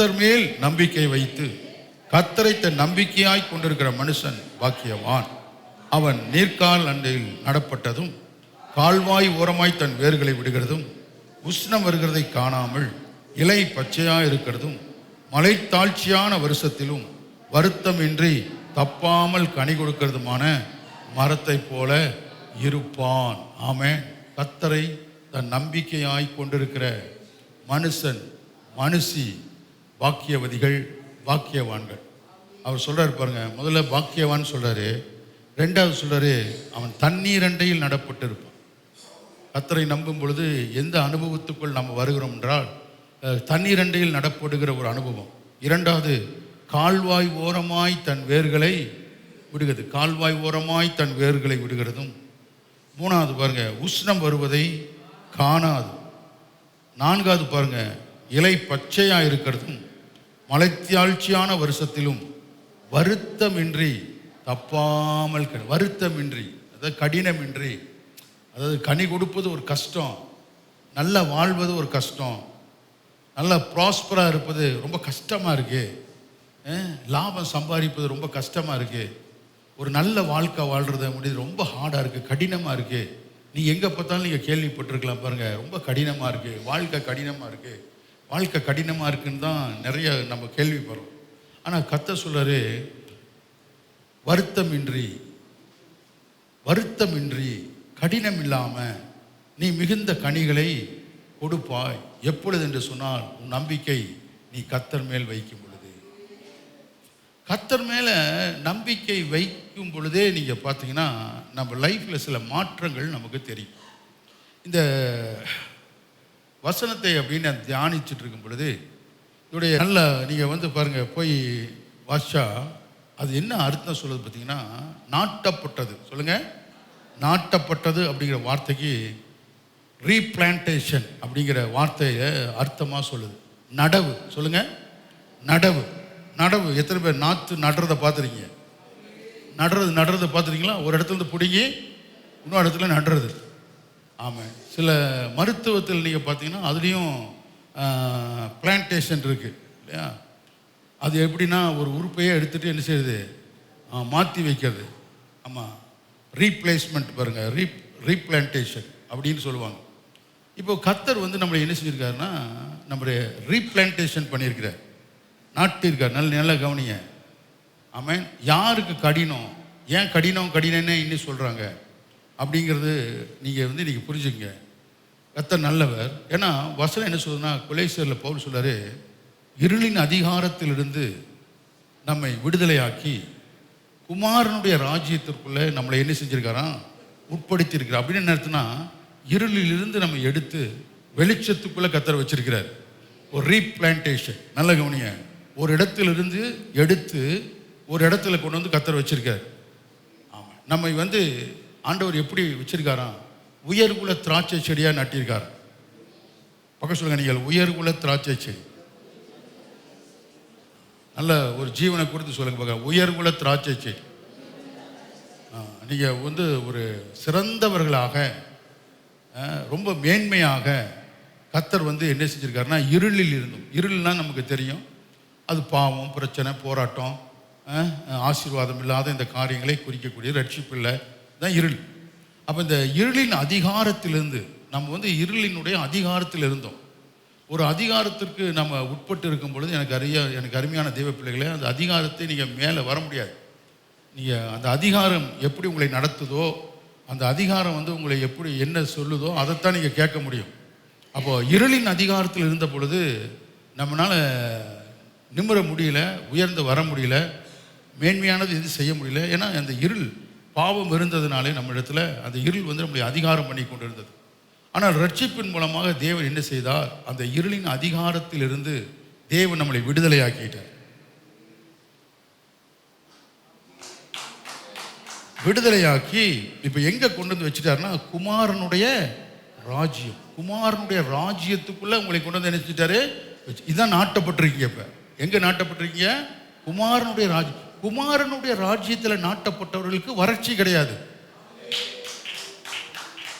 கர்த்தர் மேல் நம்பிக்கை வைத்து கர்த்தரை தன் நம்பிக்கையாய் கொண்டிருக்கிற மனுஷன் பாக்கியவான். அவன் நீர்க்கால் அண்டையில் நடப்பட்டதும் கால்வாய் ஓரமாய் தன் வேர்களை விடுகிறதும் உஷ்ணம் வருகிறதை காணாமல் இலை பச்சையாக இருக்கிறதும் மலைத்தாழ்ச்சியான வருஷத்திலும் வருத்தமின்றி தப்பாமல் கனி கொடுக்கிறதுமான மரத்தை போல இருப்பான். ஆமென். கர்த்தரை தன் நம்பிக்கையாய் கொண்டிருக்கிற மனுஷன் மனுஷி பாக்கியவதிகள், பாக்கியவான்கள். அவர் சொல்றாரு பாருங்க, முதல்ல பாக்கியவான் சொல்றாரு, ரெண்டாவது சொல்றாரு அவன் தண்ணீர் அண்டையில் நடப்பட்டு இருப்பான். கர்த்தரை நம்பும் பொழுது எந்த அனுபவத்துக்குள் நம்ம வருகிறோம் என்றால் தண்ணீர் அண்டையில் நடப்படுகிற ஒரு அனுபவம். இரண்டாவது கால்வாய் ஓரமாய் தன் வேர்களை விடுகிறது, கால்வாய் ஓரமாய் தன் வேர்களை விடுகிறதும். மூணாவது பாருங்க உஷ்ணம் வருவதை காணாது. நான்காவது பாருங்க இலை பச்சையாக இருக்கிறதும் மலைத்தாழ்ச்சியான வருஷத்திலும் வருத்தமின்றி தப்பாமல், வருத்தமின்றி அதாவது கடினமின்றி, அதாவது கனி கொடுப்பது ஒரு கஷ்டம், நல்லா வாழ்வது ஒரு கஷ்டம், நல்லா ப்ராஸ்பராக இருப்பது ரொம்ப கஷ்டமாக இருக்கு, லாபம் சம்பாதிப்பது ரொம்ப கஷ்டமாக இருக்கு, ஒரு நல்ல வாழ்க்கை வாழ்கிறத முடியுது ரொம்ப ஹார்டாக இருக்குது, கடினமாக இருக்குது. நீ எங்கே பார்த்தாலும் நீங்கள் கேள்விப்பட்டிருக்கலாம் பாருங்கள், ரொம்ப கடினமாக இருக்குது, வாழ்க்கை கடினமாக இருக்குது, வாழ்க்கை கடினமாக இருக்குன்னு தான் நிறைய நம்ம கேள்விப்படுறோம். ஆனால் கர்த்தர் சொல்றாரு வருத்தமின்றி, வருத்தமின்றி கடினம் இல்லாமல் நீ மிகுந்த கனிகளை கொடுப்பாய். எப்பொழுது என்று சொன்னால் உன் நம்பிக்கை நீ கர்த்தர் மேல் வைக்கும் பொழுது. கர்த்தர் மேலே நம்பிக்கை வைக்கும் பொழுதே நீங்கள் பார்த்தீங்கன்னா நம்ம லைஃப்பில் சில மாற்றங்கள் நமக்கு தெரியும். இந்த வசனத்தை அப்படின்னு நான் தியானிச்சுட்டு இருக்கும் பொழுது இதோடைய நல்ல நீங்கள் பாருங்கள் போய் வாஷா அது என்ன அர்த்தம் சொல்லுது பார்த்தீங்கன்னா, நாட்டப்பட்டது. சொல்லுங்கள், நாட்டப்பட்டது அப்படிங்கிற வார்த்தைக்கு ரீபிளான்டேஷன் அப்படிங்கிற வார்த்தையை அர்த்தமாக சொல்லுது. நடவு. சொல்லுங்கள், நடவு. நடவு. எத்தனை பேர் நாற்று நடுறதை பார்த்துருக்கீங்க? நடுறதை பார்த்துருக்கீங்களா? ஒரு இடத்துலேருந்து பிடுங்கி இன்னொரு இடத்துல நடுறது. ஆமாம். சில மருத்துவத்தில் நீங்கள் பார்த்தீங்கன்னா அதுலேயும் பிளான்டேஷன் இருக்குது இல்லையா? அது எப்படின்னா ஒரு உறுப்பையே எடுத்துகிட்டு என்ன செய்யுது, மாற்றி வைக்கிறது. ஆமாம், ரீப்ளேஸ்மெண்ட் பாருங்கள், ரீப்ளான்டேஷன் அப்படின்னு சொல்லுவாங்க. இப்போ கர்த்தர் நம்மளை என்ன செஞ்சுருக்காருன்னா நம்மளை ரீப்ளான்டேஷன் பண்ணியிருக்கிறார், நாட்டிருக்கார். நல்ல கவனிங்க. ஆமாம். யாருக்கு கடினம், ஏன் கடினம்னே இன்னும் சொல்கிறாங்க அப்படிங்கிறது நீங்கள் நீங்கள் புரிஞ்சுங்க. கர்த்தர் நல்லவர். ஏன்னா வசனம் என்ன சொல்லுதுன்னா, கொலேசியரில் பவுல் சொல்றாரு, இருளின் அதிகாரத்திலிருந்து நம்மை விடுதலையாக்கி குமாரனுடைய ராஜ்யத்திற்குள்ளே நம்மளை என்ன செஞ்சிருக்காராம், உட்படுத்தியிருக்கிறார். அப்படின்னு என்ன அர்த்தம்னா, இருளிலிருந்து நம்ம எடுத்து வெளிச்சத்துக்குள்ளே கர்த்தர் வச்சிருக்கிறார். ஒரு ரீப்ளான்டேஷன். நல்ல கவனிங்க. ஒரு இடத்திலிருந்து எடுத்து ஒரு இடத்துல கொண்டு வந்து கர்த்தர் வச்சிருக்கார். ஆமாம். நம்மை ஆண்டவர் எப்படி வச்சிருக்காராம், உயர்குல திராட்சை செடியாக நட்டிருக்கார். பக்கம் சொல்லுங்க, நீங்கள் உயர்குல திராட்சை செடி. நல்ல ஒரு ஜீவனை கொடுத்து சொல்லுங்க பார்க்க, உயர்குல திராட்சை செடி. நீங்கள் ஒரு சிறந்தவர்களாக, ரொம்ப மேன்மையாக கர்த்தர் என்ன செஞ்சிருக்காருன்னா, இருளில் இருந்தும், இருள்னா நமக்கு தெரியும், அது பாவம், பிரச்சனை, போராட்டம், ஆசீர்வாதம் இல்லாத இந்த காரியங்களை குறிக்கக்கூடிய ரட்சிப்பு இல்லை தான் இருள். அப்போ இந்த இருளின் அதிகாரத்திலிருந்து நம்ம இருளினுடைய அதிகாரத்தில் இருந்தோம். ஒரு அதிகாரத்திற்கு நம்ம உட்பட்டு இருக்கும் பொழுது எனக்கு அருமையான தெய்வ பிள்ளைகளே, அந்த அதிகாரத்தை நீங்கள் மேலே வர முடியாது. நீங்கள் அந்த அதிகாரம் எப்படி உங்களை நடத்துதோ, அந்த அதிகாரம் உங்களை எப்படி என்ன சொல்லுதோ அதைத்தான் நீங்கள் கேட்க முடியும். அப்போது இருளின் அதிகாரத்தில் இருந்த பொழுது நம்மளால் நிமிர முடியல, உயர்ந்து வர முடியல, மேன்மையானது எது செய்ய முடியல. ஏன்னா அந்த இருள் பாவம் இருந்ததுனாலே நம்ம இடத்துல அந்த இருள் நம்மளை அதிகாரம் பண்ணி கொண்டு இருந்தது. ஆனால் ரட்சிப்பின் மூலமாக தேவன் என்ன செய்தார், அந்த இருளின் அதிகாரத்தில் இருந்து தேவன் நம்மளை விடுதலையாக்கிட்டார். விடுதலையாக்கி இப்போ எங்கே கொண்டு வந்து வச்சுட்டாருன்னா, குமாரனுடைய ராஜ்யம். குமாரனுடைய ராஜ்யத்துக்குள்ளே உங்களை கொண்டு வந்து என்ன செஞ்சிட்டாரு, இதுதான் நாட்டப்பட்டிருக்கீங்க. இப்போ எங்கே நாட்டப்பட்டிருக்கீங்க? குமாரனுடைய ராஜ்யம். குமாரனுடைய ராஜ்யத்தில் நாட்டப்பட்டவர்களுக்கு வறட்சி கிடையாது.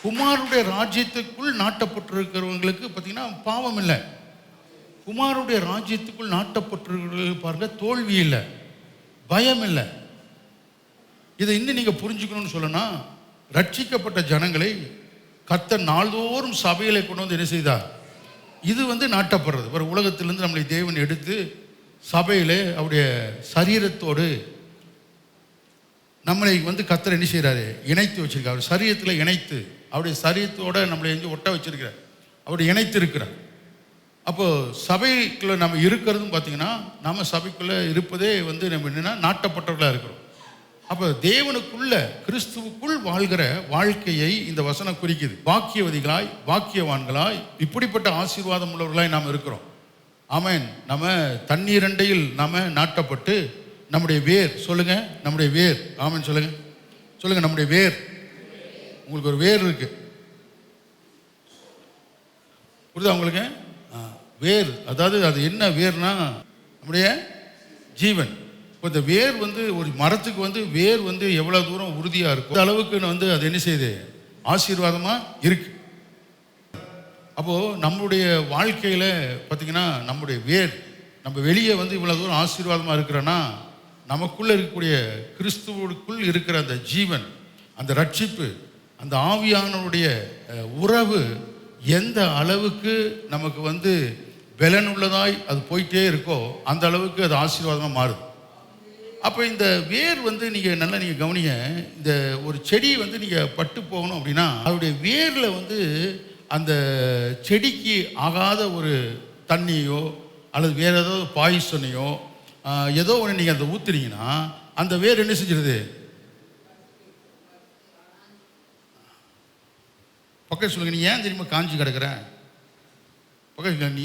குமாரனுடைய ராஜ்யத்துக்குள் நாட்டப்பட்டிருக்கிறவங்களுக்கு பார்த்தீங்கன்னா பாவம் இல்லை. குமாரனுடைய ராஜ்யத்துக்குள் நாட்டப்பட்டிருக்கிறது பாருங்க, தோல்வி இல்லை, பயம் இல்லை. இதை இன்னும் நீங்க புரிஞ்சுக்கணும்னு சொல்லனா, ரட்சிக்கப்பட்ட ஜனங்களை கர்த்தர் நாள்தோறும் சபையில கொண்டு வந்து என்ன செய்தார்? இது நாட்டப்படுறது. ஒரு உலகத்திலிருந்து நம்மளை தேவன் எடுத்து சபையிலே அவருடைய சரீரத்தோடு நம்மளை கர்த்தர் என்ன செய்கிறாரு? இணைத்து வச்சிருக்கார். அவர் சரீரத்தில் இணைத்து அவருடைய சரீரத்தோட நம்மளை ஒட்ட வச்சிருக்கிறார். அவருடைய இணைத்து இருக்கிறார். அப்போ சபைக்குள்ள நம்ம இருக்கிறதும் பார்த்தீங்கன்னா, நம்ம சபைக்குள்ள இருப்பதே நம்ம என்னன்னா நாட்டப்பட்டவர்களாக இருக்கிறோம். அப்போ தேவனுக்குள்ள கிறிஸ்துவுக்குள் வாழ்கிற வாழ்க்கையை இந்த வசனம் குறிக்குது. பாக்கியவதிகளாய், பாக்கியவான்களாய், இப்படிப்பட்ட ஆசீர்வாதம் உள்ளவர்களாய் நாம் இருக்கிறோம். ஆமென். நம்ம தண்ணீர் அண்டையில் நாம நாட்டப்பட்டு நம்முடைய வேர், சொல்லுங்க நம்முடைய வேர். ஆமென் சொல்லுங்க, சொல்லுங்க நம்முடைய வேர். உங்களுக்கு ஒரு வேர் இருக்கு, புரியுதா உங்களுக்கு? வேர், அதாவது அது என்ன வேர்னா நம்முடைய ஜீவன். இப்போ இந்த வேர் ஒரு மரத்துக்கு வேர் எவ்வளவு தூரம் உறுதியா இருக்கும், அந்த அளவுக்கு அது என்ன செய்யுது? ஆசீர்வாதமா இருக்கு. அப்போ நம்முடைய வாழ்க்கையில பார்த்தீங்கன்னா, நம்முடைய வேர், நம்ம வெளியே இவ்வளவு தூரம் ஆசீர்வாதமா இருக்கிறோன்னா, நமக்குள்ள இருக்கக்கூடிய கிறிஸ்துவுக்குள் இருக்கிற அந்த ஜீவன், அந்த ரட்சிப்பு, அந்த ஆவியானவருடைய உறவு எந்த அளவுக்கு நமக்கு பலனுள்ளதாய் அது போயிட்டே இருக்கோ, அந்த அளவுக்கு அது ஆசீர்வாதமாக மாறுது. அப்போ இந்த வேர் நீங்கள் நல்லா கவனிங்க. இந்த ஒரு செடி நீங்கள் பட்டு போகணும் அப்படின்னா, அதோடைய வேரில் அந்த செடிக்கு ஆகாத ஒரு தண்ணியோ அல்லது வேறு ஏதாவது பாய்சனையோ ஏதோ ஒன்று நீங்கள் அதை ஊற்றுறீங்கன்னா, அந்த வேர் என்ன செஞ்சிருது? பக்கத்து சொல்லுங்க, நீ ஏன் தெரியுமா காஞ்சி கிடக்குற? பக்கத்துக்கு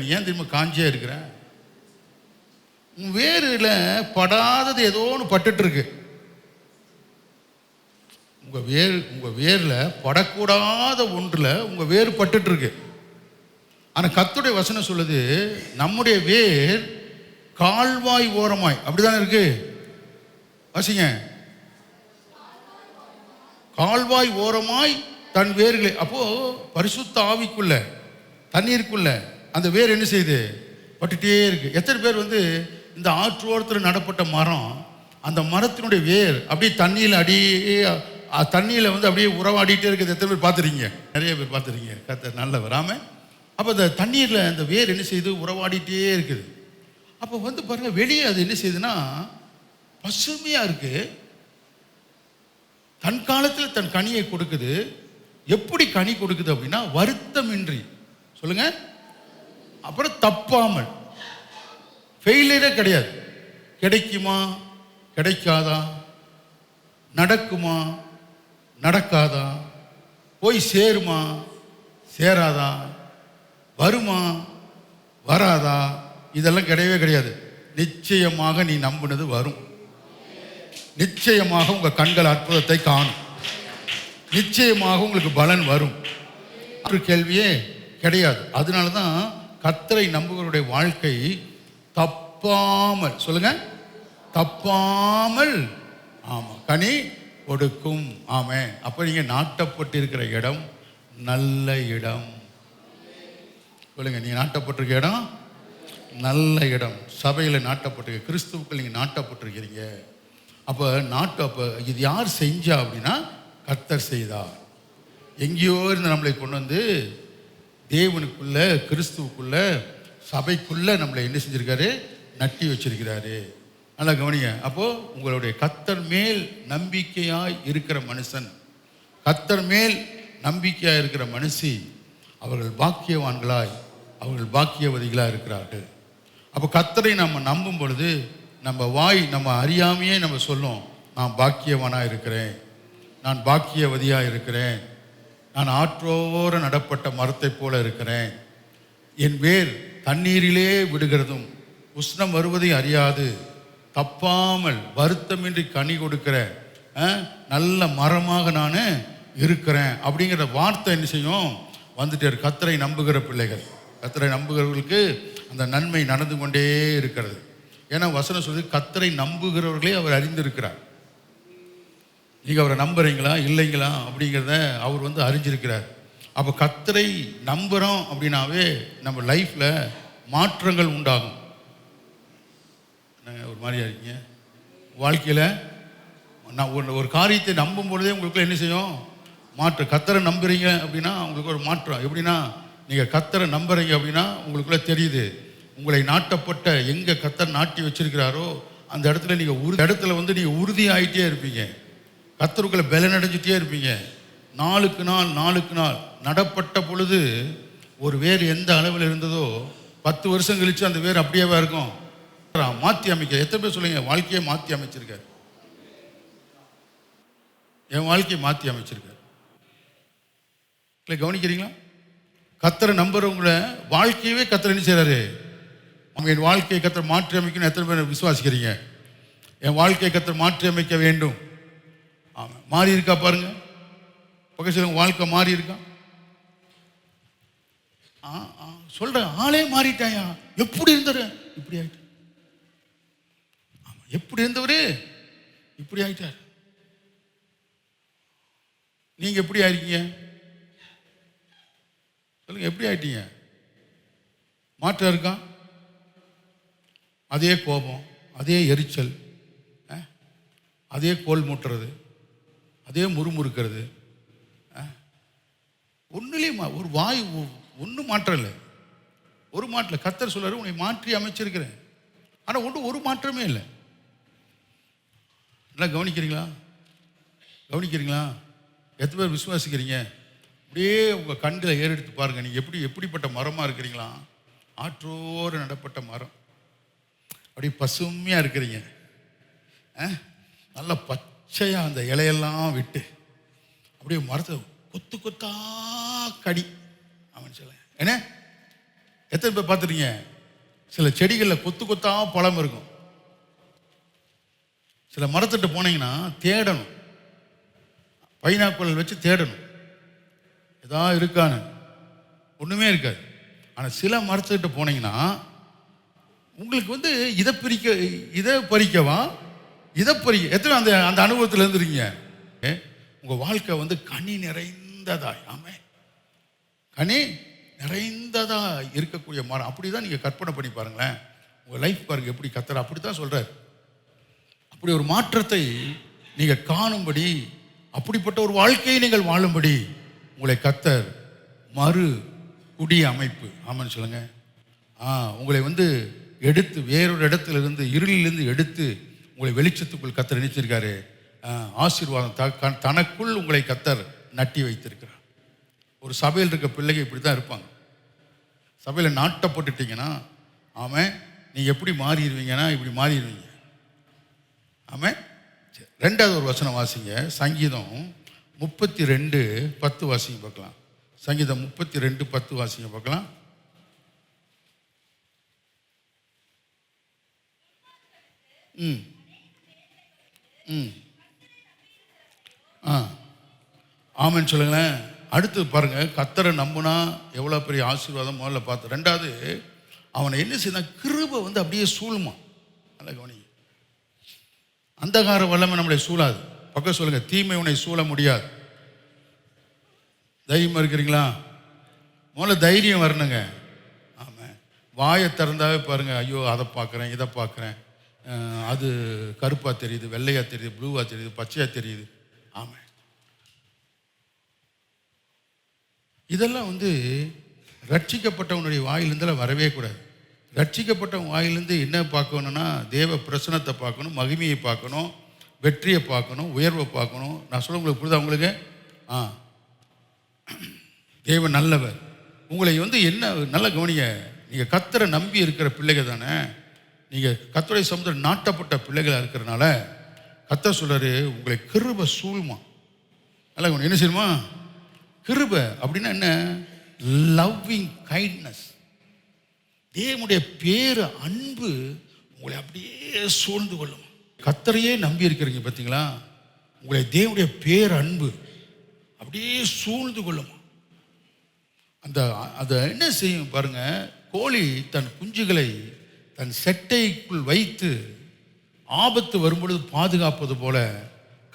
நீ ஏன் தெரியுமா காஞ்சியா இருக்கிற? உன் வேரில் படாதது ஏதோ ஒன்று பட்டுட்டு இருக்கு. உங்க வேரில் படக்கூடாத ஒன்றில் உங்க வேர் பட்டுட்டு இருக்கு. ஆனால் கர்த்தருடைய வசனம் சொல்லுது, நம்முடைய வேர் கால்வாய் ஓரமாய், அப்படிதானே இருக்கு? வாசிங்க, கால்வாய் ஓரமாய் தன் வேர்களை. அப்போ பரிசுத்த ஆவிக்குள்ள, தண்ணீருக்குள்ள அந்த வேர் என்ன செய்யுது? பட்டுட்டே இருக்கு. எத்தனை பேர் இந்த ஆற்றோரத்தில் நடப்பட்ட மரம், அந்த மரத்தினுடைய வேர் அப்படியே தண்ணியில் தண்ணியில் அப்படியே உறவாடிட்டே இருக்குது. எத்தனை பேர் பார்த்துருக்கீங்க? நிறைய பேர் பார்த்துருக்கீங்க. கர்த்தர் நல்லவர். ஆமென். அப்போ அந்த தண்ணீரில் அந்த வேர் என்ன செய்யுது? உறவாடிட்டே இருக்குது. அப்போ பாருங்க, வெளியே அது என்ன செய்யுதுன்னா பசுமையா இருக்கு, தன் காலத்தில் தன் கனியை கொடுக்குது. எப்படி கனி கொடுக்குது அப்படின்னா, வருத்தமின்றி, சொல்லுங்க, அப்புறம் தப்பாமல், ஃபெயிலியரே கிடையாது. கிடைக்குமா கிடைக்காதா, நடக்குமா நடக்காதா, போய் சேருமா சேராதா, வருமா வராதா, இதெல்லாம் கிடையவே கிடையாது. நிச்சயமாக நீ நம்பினது வரும். நிச்சயமாக உங்க கண்கள் அற்புதத்தை காணும். நிச்சயமாக உங்களுக்கு பலன் வரும். ஒரு கேள்வியே கிடையாது. அதனால தான் கர்த்தரை நம்புவருடைய வாழ்க்கை தப்பாமல், சொல்லுங்க, தப்பாமல், ஆமா, கனி கொடுக்கும். ஆமே. அப்ப நீங்க நாட்டப்பட்டிருக்கிற இடம் நல்ல இடம். சொல்லுங்க, நீங்க நாட்டப்பட்டிருக்க இடம் நல்ல இடம். சபையில் நாட்டப்பட்டிருக்க, கிறிஸ்துவுக்குள் நீங்க நாட்டப்பட்டிருக்கிறீங்க. அப்போ இது யார் செஞ்சா அப்படின்னா, கர்த்தர் செய்தார். எங்கேயோ இருந்து நம்மளை கொண்டு தேவனுக்குள்ள, கிறிஸ்துவுக்குள்ள, சபைக்குள்ள நம்மளை என்ன செஞ்சிருக்காரு? நட்டி வச்சிருக்கிறாரு. நல்லா கவனிங்க. அப்போ உங்களுடைய கர்த்தர் மேல் நம்பிக்கையாய் இருக்கிற மனுஷன், கர்த்தர் மேல் நம்பிக்கையாய் இருக்கிற மனுஷி, அவர்கள் பாக்கியவான்களாய், அவர்கள் பாக்கியவதிகளாக இருக்கிறார்கள். அப்போ கர்த்தரை நம்ம நம்பும் பொழுது நம்ம வாய் நம்ம அறியாமையே நம்ம சொல்லும், நான் பாக்கியவானாக இருக்கிறேன், நான் பாக்கியவதியாக இருக்கிறேன், நான் ஆற்றோர நடப்பட்ட மரத்தை போல இருக்கிறேன், என் வேர் தண்ணீரிலே விடுகிறதும் உஷ்ணம் வருவதை அறியாது தப்பாமல் வருத்தமின்றி கனி கொடுக்கிற நல்ல மரமாக நான் இருக்கிறேன் அப்படிங்கிற வார்த்தை என்ன செய்யும்? வந்துட்டு கர்த்தரை நம்புகிற பிள்ளைகள், கர்த்தரை நம்புகிறவர்களுக்கு அந்த நன்மை நடந்து கொண்டே இருக்கிறது. ஏன்னா வசனம் சொல்லி கர்த்தரை நம்புகிறவர்களே அவர் அறிந்திருக்கிறார். நீங்கள் அவரை நம்புறீங்களா இல்லைங்களா அப்படிங்கிறத அவர் அறிஞ்சிருக்கிறார். அப்போ கர்த்தரை நம்புகிறோம் அப்படின்னாவே நம்ம லைஃப்பில் மாற்றங்கள் உண்டாகும். ஒரு மாதிரியா இருக்கீங்க வாழ்க்கையில். நான் ஒரு காரியத்தை நம்பும் பொழுதே உங்களுக்கு என்ன செய்யும்? மாற்றம். கர்த்தரை நம்புறீங்க அப்படின்னா உங்களுக்கு ஒரு மாற்றம். எப்படின்னா, நீங்கள் கர்த்தரை நம்புறீங்க அப்படின்னா உங்களுக்குள்ள தெரியுது, உங்களை நாட்டப்பட்ட எங்கே கர்த்தர் நாட்டி வச்சிருக்கிறாரோ அந்த இடத்துல நீங்கள் இடத்துல வந்து நீங்கள் உறுதியாயிட்டே இருப்பீங்க. கர்த்தருக்குள்ள பலனடைஞ்சிட்டே இருப்பீங்க. நாளுக்கு நாள் நடப்பட்ட பொழுது ஒரு வேர் எந்த அளவில் இருந்ததோ 10 வருஷம் கழிச்சு அந்த வேர் அப்படியேவா இருக்கும்? மாற்றி அமைக்க. எத்தனை பேர் சொல்லுங்க வாழ்க்கையை மாற்றி அமைச்சிருக்காரு? என் வாழ்க்கையை மாற்றி அமைச்சிருக்காரு. இல்லை, கவனிக்கிறீங்களா? கர்த்தரை நம்புறவங்கள வாழ்க்கையவே கர்த்தர் என்ன செய்றாரு? அவங்க என் வாழ்க்கையை கர்த்தர் மாற்றி அமைக்கணும். எத்தனை பேர் விசுவாசிக்கிறீங்க? என் வாழ்க்கையை கர்த்தர் மாற்றி அமைக்க வேண்டும். ஆமாம். மாறி இருக்கா பாருங்க. பக்கம் சொல்லுங்க, வாழ்க்கை மாறி இருக்கா? சொல்றேன், ஆளே மாறிட்டாயா? எப்படி இருந்தாரு இப்படி ஆயிட்டு? எப்படி இருந்தவரு இப்படி ஆயிட்டார். நீங்க எப்படி ஆயிருக்கீங்க? சொல்லுங்க, எப்படி ஆயிட்டீங்க? மாற்றம் இருக்கா? அதே கோபம், அதே எரிச்சல், அதே கோல் மூட்டுறது, அதே முறுமுறுக்கிறது, ஒன்றுலேயும் ஒரு வாய் ஒன்றும் மாற்றம் இல்லை. ஒரு மாற்றம். கர்த்தர் சொல்றாரு, உன்னை மாற்றி அமைச்சிருக்கிறேன். ஆனால் ஒரு மாற்றமே இல்லை. நல்லா கவனிக்கிறீங்களா? எத்தனை பேர் விசுவாசிக்கிறீங்க? அப்படியே உங்கள் கண்களை ஏறெடுத்து பாருங்கள். நீங்கள் எப்படிப்பட்ட மரமாக இருக்கிறீங்களா? ஆற்றோடு நடப்பட்ட மரம். அப்படியே பசுமையாக இருக்கிறீங்க. நல்லா பச்சையாக அந்த இலையெல்லாம் விட்டு அப்படியே மரத்தை கொத்து கொத்தா கடி. அவன் சொல்ல என்ன, எத்தனை பேர் பார்த்துருக்கீங்க? சில செடிகளில் கொத்து கொத்தா பழம் இருக்கும். சில மரத்திட்ட போனீங்கன்னா தேடணும், பைனாக்குள் வச்சு தேடணும், ஏதாவது இருக்கான்னு. ஒன்றுமே இருக்காது. ஆனால் சில மரத்துக்கிட்ட போனீங்கன்னா உங்களுக்கு வந்து இதை பறிக்கவா இதை பறிக்க. எத்தனை அந்த அனுபவத்தில் இருந்துருக்கீங்க? உங்கள் வாழ்க்கை வந்து கனி நிறைந்ததாய், ஆமே, கனி நிறைந்ததா இருக்கக்கூடிய மரம். அப்படி தான் நீங்கள் கற்பனை பண்ணி பாருங்களேன். உங்கள் லைஃப் பாருங்கள் எப்படி கர்த்தர் அப்படி தான் சொல்கிறார். அப்படி ஒரு மாற்றத்தை நீங்கள் காணும்படி, அப்படிப்பட்ட ஒரு வாழ்க்கையை நீங்கள் வாழும்படி உங்களை கர்த்தர் மறு குடி அமைப்பு, ஆமான்னு சொல்லுங்க, உங்களை வந்து எடுத்து வேறொரு இடத்திலிருந்து இருளிலிருந்து எடுத்து உங்களை வெளிச்சத்துக்குள் கர்த்தர் நினைச்சிருக்காரு. ஆசீர்வாதம் தனக்குள் உங்களை கர்த்தர் நட்டி வைத்திருக்கிறார். ஒரு சபையில் இருக்க பிள்ளைங்க இப்படி தான் இருப்பாங்க. சபையில் நாட்டப்பட்டுட்டீங்கன்னா ஆமாம், நீங்கள் எப்படி மாறிடுவீங்கன்னா இப்படி மாறிடுவீங்க. ஆமாம். ரெண்டாவது ஒரு வசனம் வாசிங்க. சங்கீதம் 32:10 வாசிங்க பார்க்கலாம். சங்கீதம் 32:10 வாசிங்க பார்க்கலாம். ஆமான்னு சொல்லுங்களேன். அடுத்து பாருங்க, கர்த்தரை நம்புனா எவ்வளோ பெரிய ஆசீர்வாதம் முதல்ல பார்த்து. ரெண்டாவது, அவனை என்ன செய்யணும்? கிருபை வந்து அப்படியே சூழுமா. நல்ல கவனி. அந்தகார வல்லமை நம்மளை சூழாது. பக்கம் சொல்லுங்க, தீமை உன்னை சூழ முடியாது. தைரியமாக இருக்கிறீங்களா? முதல்ல தைரியம் வரணுங்க. ஆமாம். வாயை திறந்தாவே பாருங்க, ஐயோ அதை பார்க்குறேன், இதை பார்க்குறேன், அது கருப்பாக தெரியுது, வெள்ளையாக தெரியுது, ப்ளூவாக தெரியுது, பச்சையாக தெரியுது. ஆமாம். இதெல்லாம் வந்து ரட்சிக்கப்பட்டவனுடைய வாயிலிருந்தெல்லாம் வரவே கூடாது. ரட்சிக்கப்பட்டவன் வாயிலிருந்து என்ன பார்க்கணுன்னா, தேவ பிரசனத்தை பார்க்கணும், மகிமையை பார்க்கணும், வெற்றியை பார்க்கணும், உயர்வை பார்க்கணும். நான் சொல்ல உங்களுக்கு புரியுதா உங்களுக்கு? தேவன் நல்லவர். உங்களை வந்து என்ன நல்ல கவனிங்க. நீங்கள் கர்த்தரை நம்பி இருக்கிற பிள்ளைகள் தானே. நீங்கள் கர்த்தருடைய சமுத்திரம் நாட்டப்பட்ட பிள்ளைகளாக இருக்கிறனால கர்த்தர் சொல்றாரு, உங்களை கிருபை சூழ்மா. நல்ல கவனி. என்ன செய்யுமா? கிருபை அப்படின்னா என்ன? Loving kindness. தேவனுடைய பேரு அன்பு உங்களை அப்படியே சூழ்ந்து கொள்ளும். கர்த்தரையே நம்பி இருக்கிறீங்க பார்த்தீங்களா? உங்களை தேவனுடைய பேர் அன்பு அப்படியே சூழ்ந்து கொள்ளும். அதை என்ன செய்யும் பாருங்க. கோழி தன் குஞ்சுகளை தன் செட்டைக்குள் வைத்து ஆபத்து வரும்பொழுது பாதுகாப்பது போல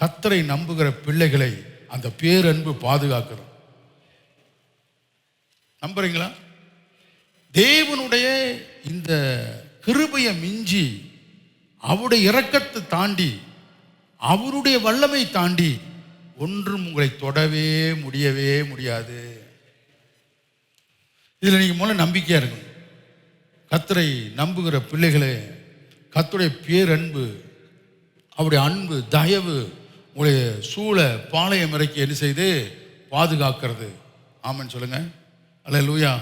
கர்த்தரை நம்புகிற பிள்ளைகளை அந்த பேரன்பு பாதுகாக்கிறோம். நம்புறீங்களா? தேவனுடைய இந்த கிருபையை மிஞ்சி, அவருடைய இரக்கத்தை தாண்டி, அவருடைய வல்லமை தாண்டி ஒன்றும் உங்களை தொடவே முடியாது. இதில் நீங்கள் முதல்ல நம்பிக்கையாக இருக்கணும். கர்த்தரை நம்புகிற பிள்ளைகளே, கர்த்தருடைய பேரன்பு, அவருடைய அன்பு, தயவு உங்களுடைய சூழ பாளையம் இறக்கி என்ன செய்து பாதுகாக்கிறது. ஆமென் சொல்லுங்க. அல்லேலூயா.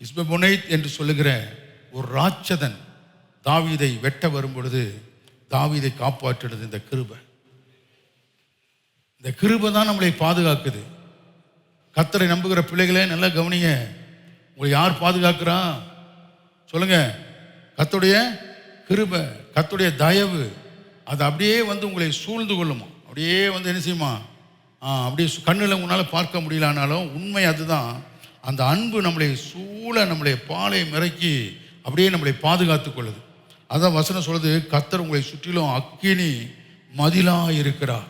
இஸ்போனைத் என்று சொல்லுகிற ஒரு ராட்சதன் தாவீதை வெட்ட வரும் பொழுது தாவீதை காப்பாற்றுறது இந்த கிருபை. இந்த கிருபை தான் நம்மளை பாதுகாக்குது. கர்த்தரை நம்புகிற பிள்ளைகளே நல்லா கவனிங்க. உங்களை யார் பாதுகாக்கிறா சொல்லுங்க? கர்த்தருடைய கிருபை, கர்த்தருடைய தயவு, அது அப்படியே வந்து உங்களை சூழ்ந்து கொள்ளுமா. அப்படியே வந்து என்ன செய்யுமா? அப்படியே கண்ணில் உங்களால் பார்க்க முடியலனாலும் உண்மை அதுதான். அந்த அன்பு நம்மளை சூழ, நம்மளை பாலை மிறக்கி அப்படியே நம்மளை பாதுகாத்து கொள்ளுது. அதான் வசனம் சொல்லுது, கர்த்தர் உங்களை சுற்றிலும் அக்கினி மதிலாக இருக்கிறார்.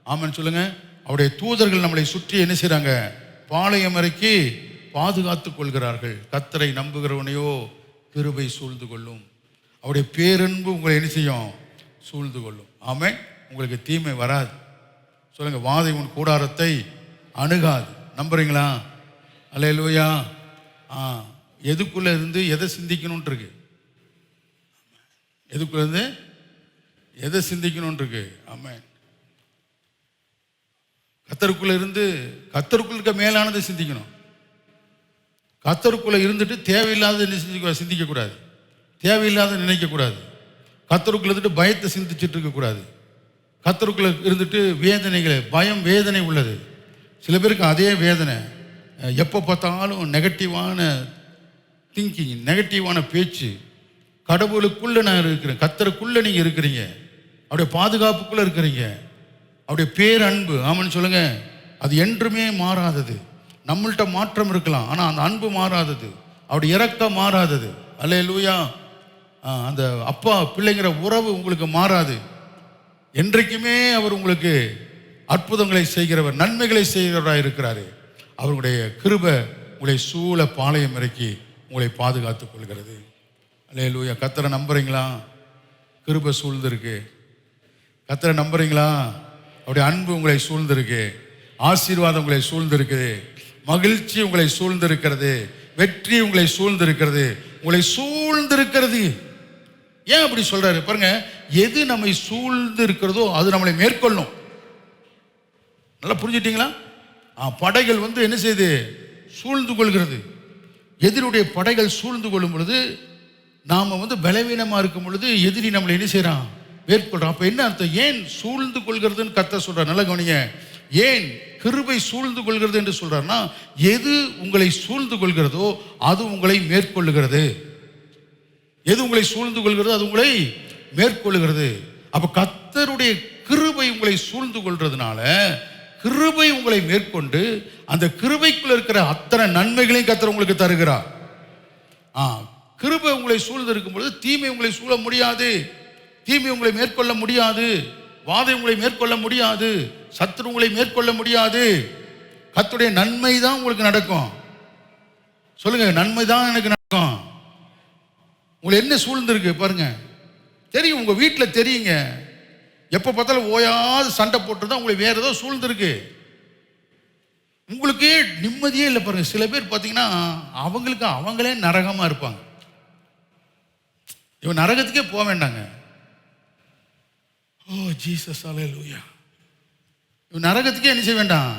ஆமென் சொல்லுங்க. அவருடைய தூதர்கள் நம்மளை சுற்றி என்ன செய்கிறாங்க? பாளையம் இறக்கி பாதுகாத்து கொள்கிறார்கள். கர்த்தரை நம்புகிறவனையோ கிருபை சூழ்ந்து கொள்ளும். அவருடைய பேரன்பு உங்களை என்ன செய்யும்? சூழ்ந்து கொள்ளும். ஆமென். உங்களுக்கு தீமை வராது. சொல்லுங்க, வாதை உன் கூடாரத்தை அணுகாது. நம்புறீங்களா? அல்லேலூயா. எதுக்குள்ள இருந்து எதை சிந்திக்கணும்னு இருக்கு? எதுக்குள்ள இருந்து எதை சிந்திக்கணும்னு இருக்கு? ஆமென். கர்த்தருக்குள்ள இருந்து கர்த்தருக்குள்ள இருக்க மேலானதை சிந்திக்கணும். கர்த்தருக்குள்ள இருந்துட்டு தேவையில்லாத சிந்திக்கக்கூடாது, தேவையில்லாத நினைக்கக்கூடாது. கர்த்தருக்குள்ள இருந்துட்டு பயத்தை சிந்திச்சுட்டு இருக்கக்கூடாது. கர்த்தருக்குள்ள இருந்துட்டு வேதனைகளை, பயம், வேதனை உள்ளது. சில பேருக்கு அதே வேதனை, எப்போ பார்த்தாலும் நெகட்டிவான திங்கிங், நெகட்டிவான பேச்சு. கடவுளுக்குள்ள நான் இருக்கிறேன், கர்த்தருக்குள்ள நீங்கள் இருக்கிறீங்க, அவருடைய பாதுகாப்புக்குள்ள இருக்கிறீங்க, அவருடைய பேரன்பு. ஆமான்னு சொல்லுங்க. அது என்றுமே மாறாதது. நம்மள்கிட்ட மாற்றம் இருக்கலாம், ஆனால் அந்த அன்பு மாறாதது, அவருடைய இரக்கம் மாறாதது. அல்லேலூயா. அந்த அப்பா பிள்ளைங்கிற உறவு உங்களுக்கு மாறாது. என்றைக்குமே அவர் உங்களுக்கு அற்புதங்களை செய்கிறவர், நன்மைகளை செய்கிறவராக இருக்கிறாரு. அவருடைய கிருபை உங்களை சூழ பாளையம் இறக்கி உங்களை பாதுகாத்துக் கொள்கிறது. அல்லேலூயா. கர்த்தரை நம்புறீங்களா? கிருபை சூழ்ந்திருக்கு. கர்த்தரை நம்புறீங்களா? அவருடைய அன்பு உங்களை சூழ்ந்திருக்கு, ஆசீர்வாதம் உங்களை சூழ்ந்திருக்குது, மகிழ்ச்சி உங்களை சூழ்ந்திருக்கிறது, வெற்றி உங்களை சூழ்ந்திருக்கிறது, உங்களை சூழ்ந்திருக்கிறது. ஏன் அப்படி சொல்றாரு பாருங்க? எது நம்மை சூழ்ந்து இருக்கிறதோ அது நம்மளை மேற்கொள்ளும். நல்லா புரிஞ்சுட்டீங்களா? படைகள் வந்து என்ன செய்யுது? சூழ்ந்து கொள்கிறது. எதிரியுடைய படைகள் சூழ்ந்து கொள்ளும் பொழுது நாம வந்து பலவீனமா இருக்கும் பொழுது எதிரி நம்மளை என்ன செய்யறான்? மேற்கொள்றான். அப்ப என்ன அர்த்தம்? ஏன் சூழ்ந்து கொள்கிறதுன்னு கர்த்தர் சொல்றார். நல்லா கவனிங்க. ஏன் கிருபை சூழ்ந்து கொள்கிறது என்று சொல்றாருன்னா, எது உங்களை சூழ்ந்து கொள்கிறதோ அது உங்களை மேற்கொள்ளுகிறது. எது உங்களை சூழ்ந்து கொள்கிறதோ அது உங்களை மேற்கொள்ளுகிறது. அப்ப கர்த்தருடைய கிருபை உங்களை சூழ்ந்து கொள்றதுனால கிருபை உங்களை மேற்கொண்டு அந்த கிருபைக்குள்ள இருக்கிற அத்தனை நன்மைகளையும் கர்த்தர் உங்களுக்கு தருகிறார். கிருபை உங்களை சூழ்ந்து இருக்கும் பொழுது தீமை உங்களை சூழ முடியாது, தீமை உங்களை மேற்கொள்ள முடியாது, வாதை உங்களை மேற்கொள்ள முடியாது, சத்துரு உங்களை மேற்கொள்ள முடியாது. கர்த்தருடைய நன்மை தான் உங்களுக்கு நடக்கும். சொல்லுங்க, நன்மை தான் எனக்கு நடக்கும். உங்களை என்ன சூழ்ந்திருக்கு பாருங்க. தெரியும், உங்க வீட்டில் தெரியுங்க. எப்போ பார்த்தாலும் ஓயாது சண்டை போட்டுதான் உங்களுக்கு வேற ஏதோ சூழ்ந்திருக்கு. உங்களுக்கே நிம்மதியே இல்லை பாருங்க. சில பேர் பார்த்தீங்கன்னா அவங்களுக்கு அவங்களே நரகமா இருப்பாங்க. இவன் நரகத்துக்கே போக வேண்டாங்க. ஓ ஜீசஸ் அல்லேலூயா. இவன் நரகத்துக்கே என்ன செய்ய வேண்டாம்,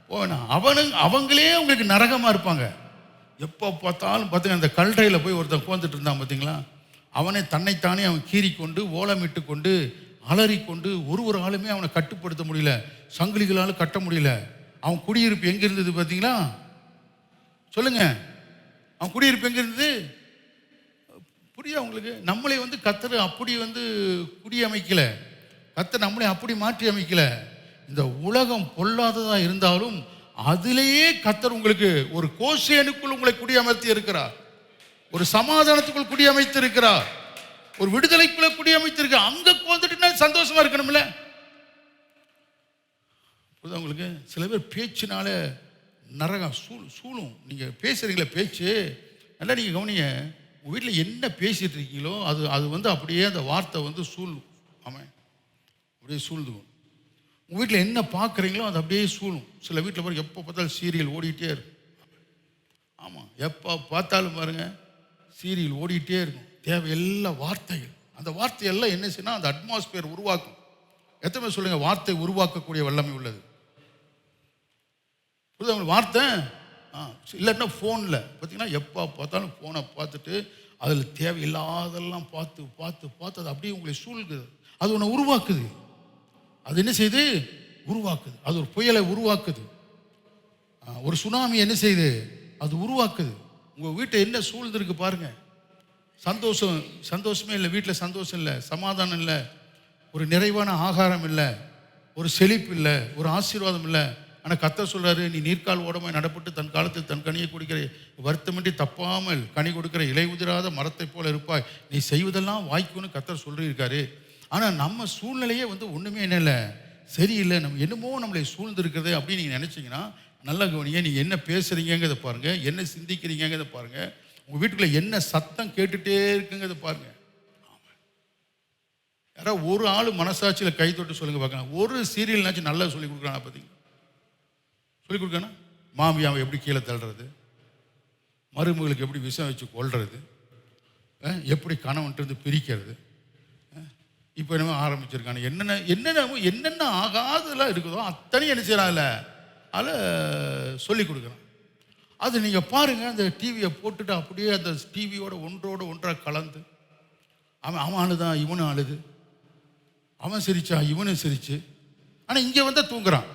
போக வேண்டாம். அவங்களே உங்களுக்கு நரகமா இருப்பாங்க. எப்போ பார்த்தாலும் பார்த்தீங்கன்னா அந்த கல்றையில் போய் ஒருத்தன் உட்காந்துட்டு இருந்தான் பார்த்தீங்களா, அவனை தன்னைத்தானே அவன் கீறிக்கொண்டு ஓலமிட்டு கொண்டு அலறிக்கொண்டு ஒரு ஆளுமே அவனை கட்டுப்படுத்த முடியல, சங்கிலிகளால் கட்ட முடியல. அவன் குடியிருப்பு எங்க இருந்தது பார்த்தீங்களா? சொல்லுங்க, அவன் குடியிருப்பு எங்க இருந்தது? புரியுதா உங்களுக்கு? நம்மளை வந்து கர்த்தர் அப்படி வந்து குடியமைக்கல, கர்த்தர் நம்மளை அப்படி மாற்றி அமைக்கல. இந்த உலகம் பொல்லாததா இருந்தாலும் அதிலேயே கர்த்தர் உங்களுக்கு ஒரு கோஷேனுக்குள் உங்களை குடியமர்த்தி இருக்கிறார், ஒரு சமாதானத்துக்குள் குடியமைத்து இருக்கிறார், ஒரு விடுதலைக்குள்ள குடியமைத்திருக்க. அங்க வந்துட்டு சந்தோஷமா இருக்கணும்ல. உங்களுக்கு சில பேர் பேச்சினால நரகம் சூழும். நீங்கள் பேசுகிறீங்களே பேச்சு, நல்லா நீங்கள் கவனிங்க. உங்கள் வீட்டில் என்ன பேசிகிட்டு இருக்கீங்களோ அது வந்து அப்படியே அந்த வார்த்தை வந்து சூழும். ஆமாம், அப்படியே சூழ்ந்துக்கும். உங்கள் வீட்டில் என்ன பார்க்குறீங்களோ அது அப்படியே சூழும். சில வீட்டில் பாருங்க, எப்போ பார்த்தாலும் சீரியல் ஓடிக்கிட்டே இருக்கும். ஆமாம், எப்போ பார்த்தாலும் பாருங்கள் சீரியல் ஓடிக்கிட்டே இருக்கும். தேவையில்ல வார்த்தைகள். அந்த வார்த்தையெல்லாம் என்ன செய்யணும், அந்த அட்மாஸ்பியர் உருவாக்கும். எத்தனை பேர் சொல்லுங்கள், வார்த்தை உருவாக்கக்கூடிய வல்லமை உள்ளது. புரியுது வார்த்தை? இல்லைன்னா ஃபோனில் பார்த்தீங்கன்னா எப்போ பார்த்தாலும் ஃபோனை பார்த்துட்டு அதில் தேவையில்லாதெல்லாம் பார்த்து பார்த்து பார்த்து அது அப்படியே உங்களை சூழ்குது. அது ஒன்று உருவாக்குது. அது என்ன செய்யுது, உருவாக்குது. அது ஒரு புயலை உருவாக்குது. ஒரு சுனாமி என்ன செய்யுது, அது உருவாக்குது. உங்கள் வீட்டை என்ன சூழ்ந்திருக்கு பாருங்க. சந்தோஷமே இல்லை, வீட்டில் சந்தோஷம் இல்லை, சமாதானம் இல்லை, ஒரு நிறைவான ஆகாரம் இல்லை, ஒரு செழிப்பு இல்லை, ஒரு ஆசீர்வாதம் இல்லை. ஆனால் கர்த்தர் சொல்றாரு, நீ நீர்க்கால் ஓடமாய் நடப்பட்டு தன் காலத்தில் தன் கனியை குடிக்கிற வருத்தமின்றி தப்பாமல் கனி கொடுக்கிற இலை உதிராத மரத்தை போல இருப்பாய், நீ செய்வதெல்லாம் வாய்க்குன்னு கர்த்தர் சொல்லியிருக்காரு. ஆனால் நம்ம சூழ்நிலையே வந்து ஒன்றுமே என்ன இல்லை, சரியில்லை, நம்ம என்னமோ நம்மளை சூழ்ந்துருக்கிறது அப்படின்னு நீங்கள் நினச்சிங்கன்னா நல்லா கவனிங்க. நீங்கள் என்ன பேசுகிறீங்கிறத பாருங்கள், என்ன சிந்திக்கிறீங்கிறத பாருங்கள், உங்கள் வீட்டுக்குள்ளே என்ன சத்தம் கேட்டுகிட்டே இருக்குங்கிறத பாருங்கள். யாராவது ஒரு ஆள் மனசாட்சியில் கை தொட்டு சொல்லுங்க பார்க்கலாம், ஒரு சீரியல்னாச்சும் நல்லா சொல்லி கொடுக்குறானா? பார்த்தீங்க, சொல்லி கொடுக்கணும். மாமியாவை எப்படி கீழே தள்ளுறது, மருமகளுக்கு எப்படி விஷம் வச்சு கொள்வது, எப்படி கணவன்ட்டு பிரிக்கிறது, இப்போ என்னமோ ஆரம்பிச்சிருக்காங்க. என்னென்ன ஆகாதெல்லாம் இருக்குதோ அத்தனையும் என்ன செய்யறாங்கல்ல, அதில் சொல்லி கொடுக்குறான். அது நீங்கள் பாருங்கள், அந்த டிவியை போட்டுட்டு அப்படியே அந்த டிவியோட ஒன்றாக கலந்து அவன் அழுதான், இவனும் அழுது, அவன் சிரிச்சா இவனும் சிரிச்சு. ஆனால் இங்கே வந்து தூங்குறான்.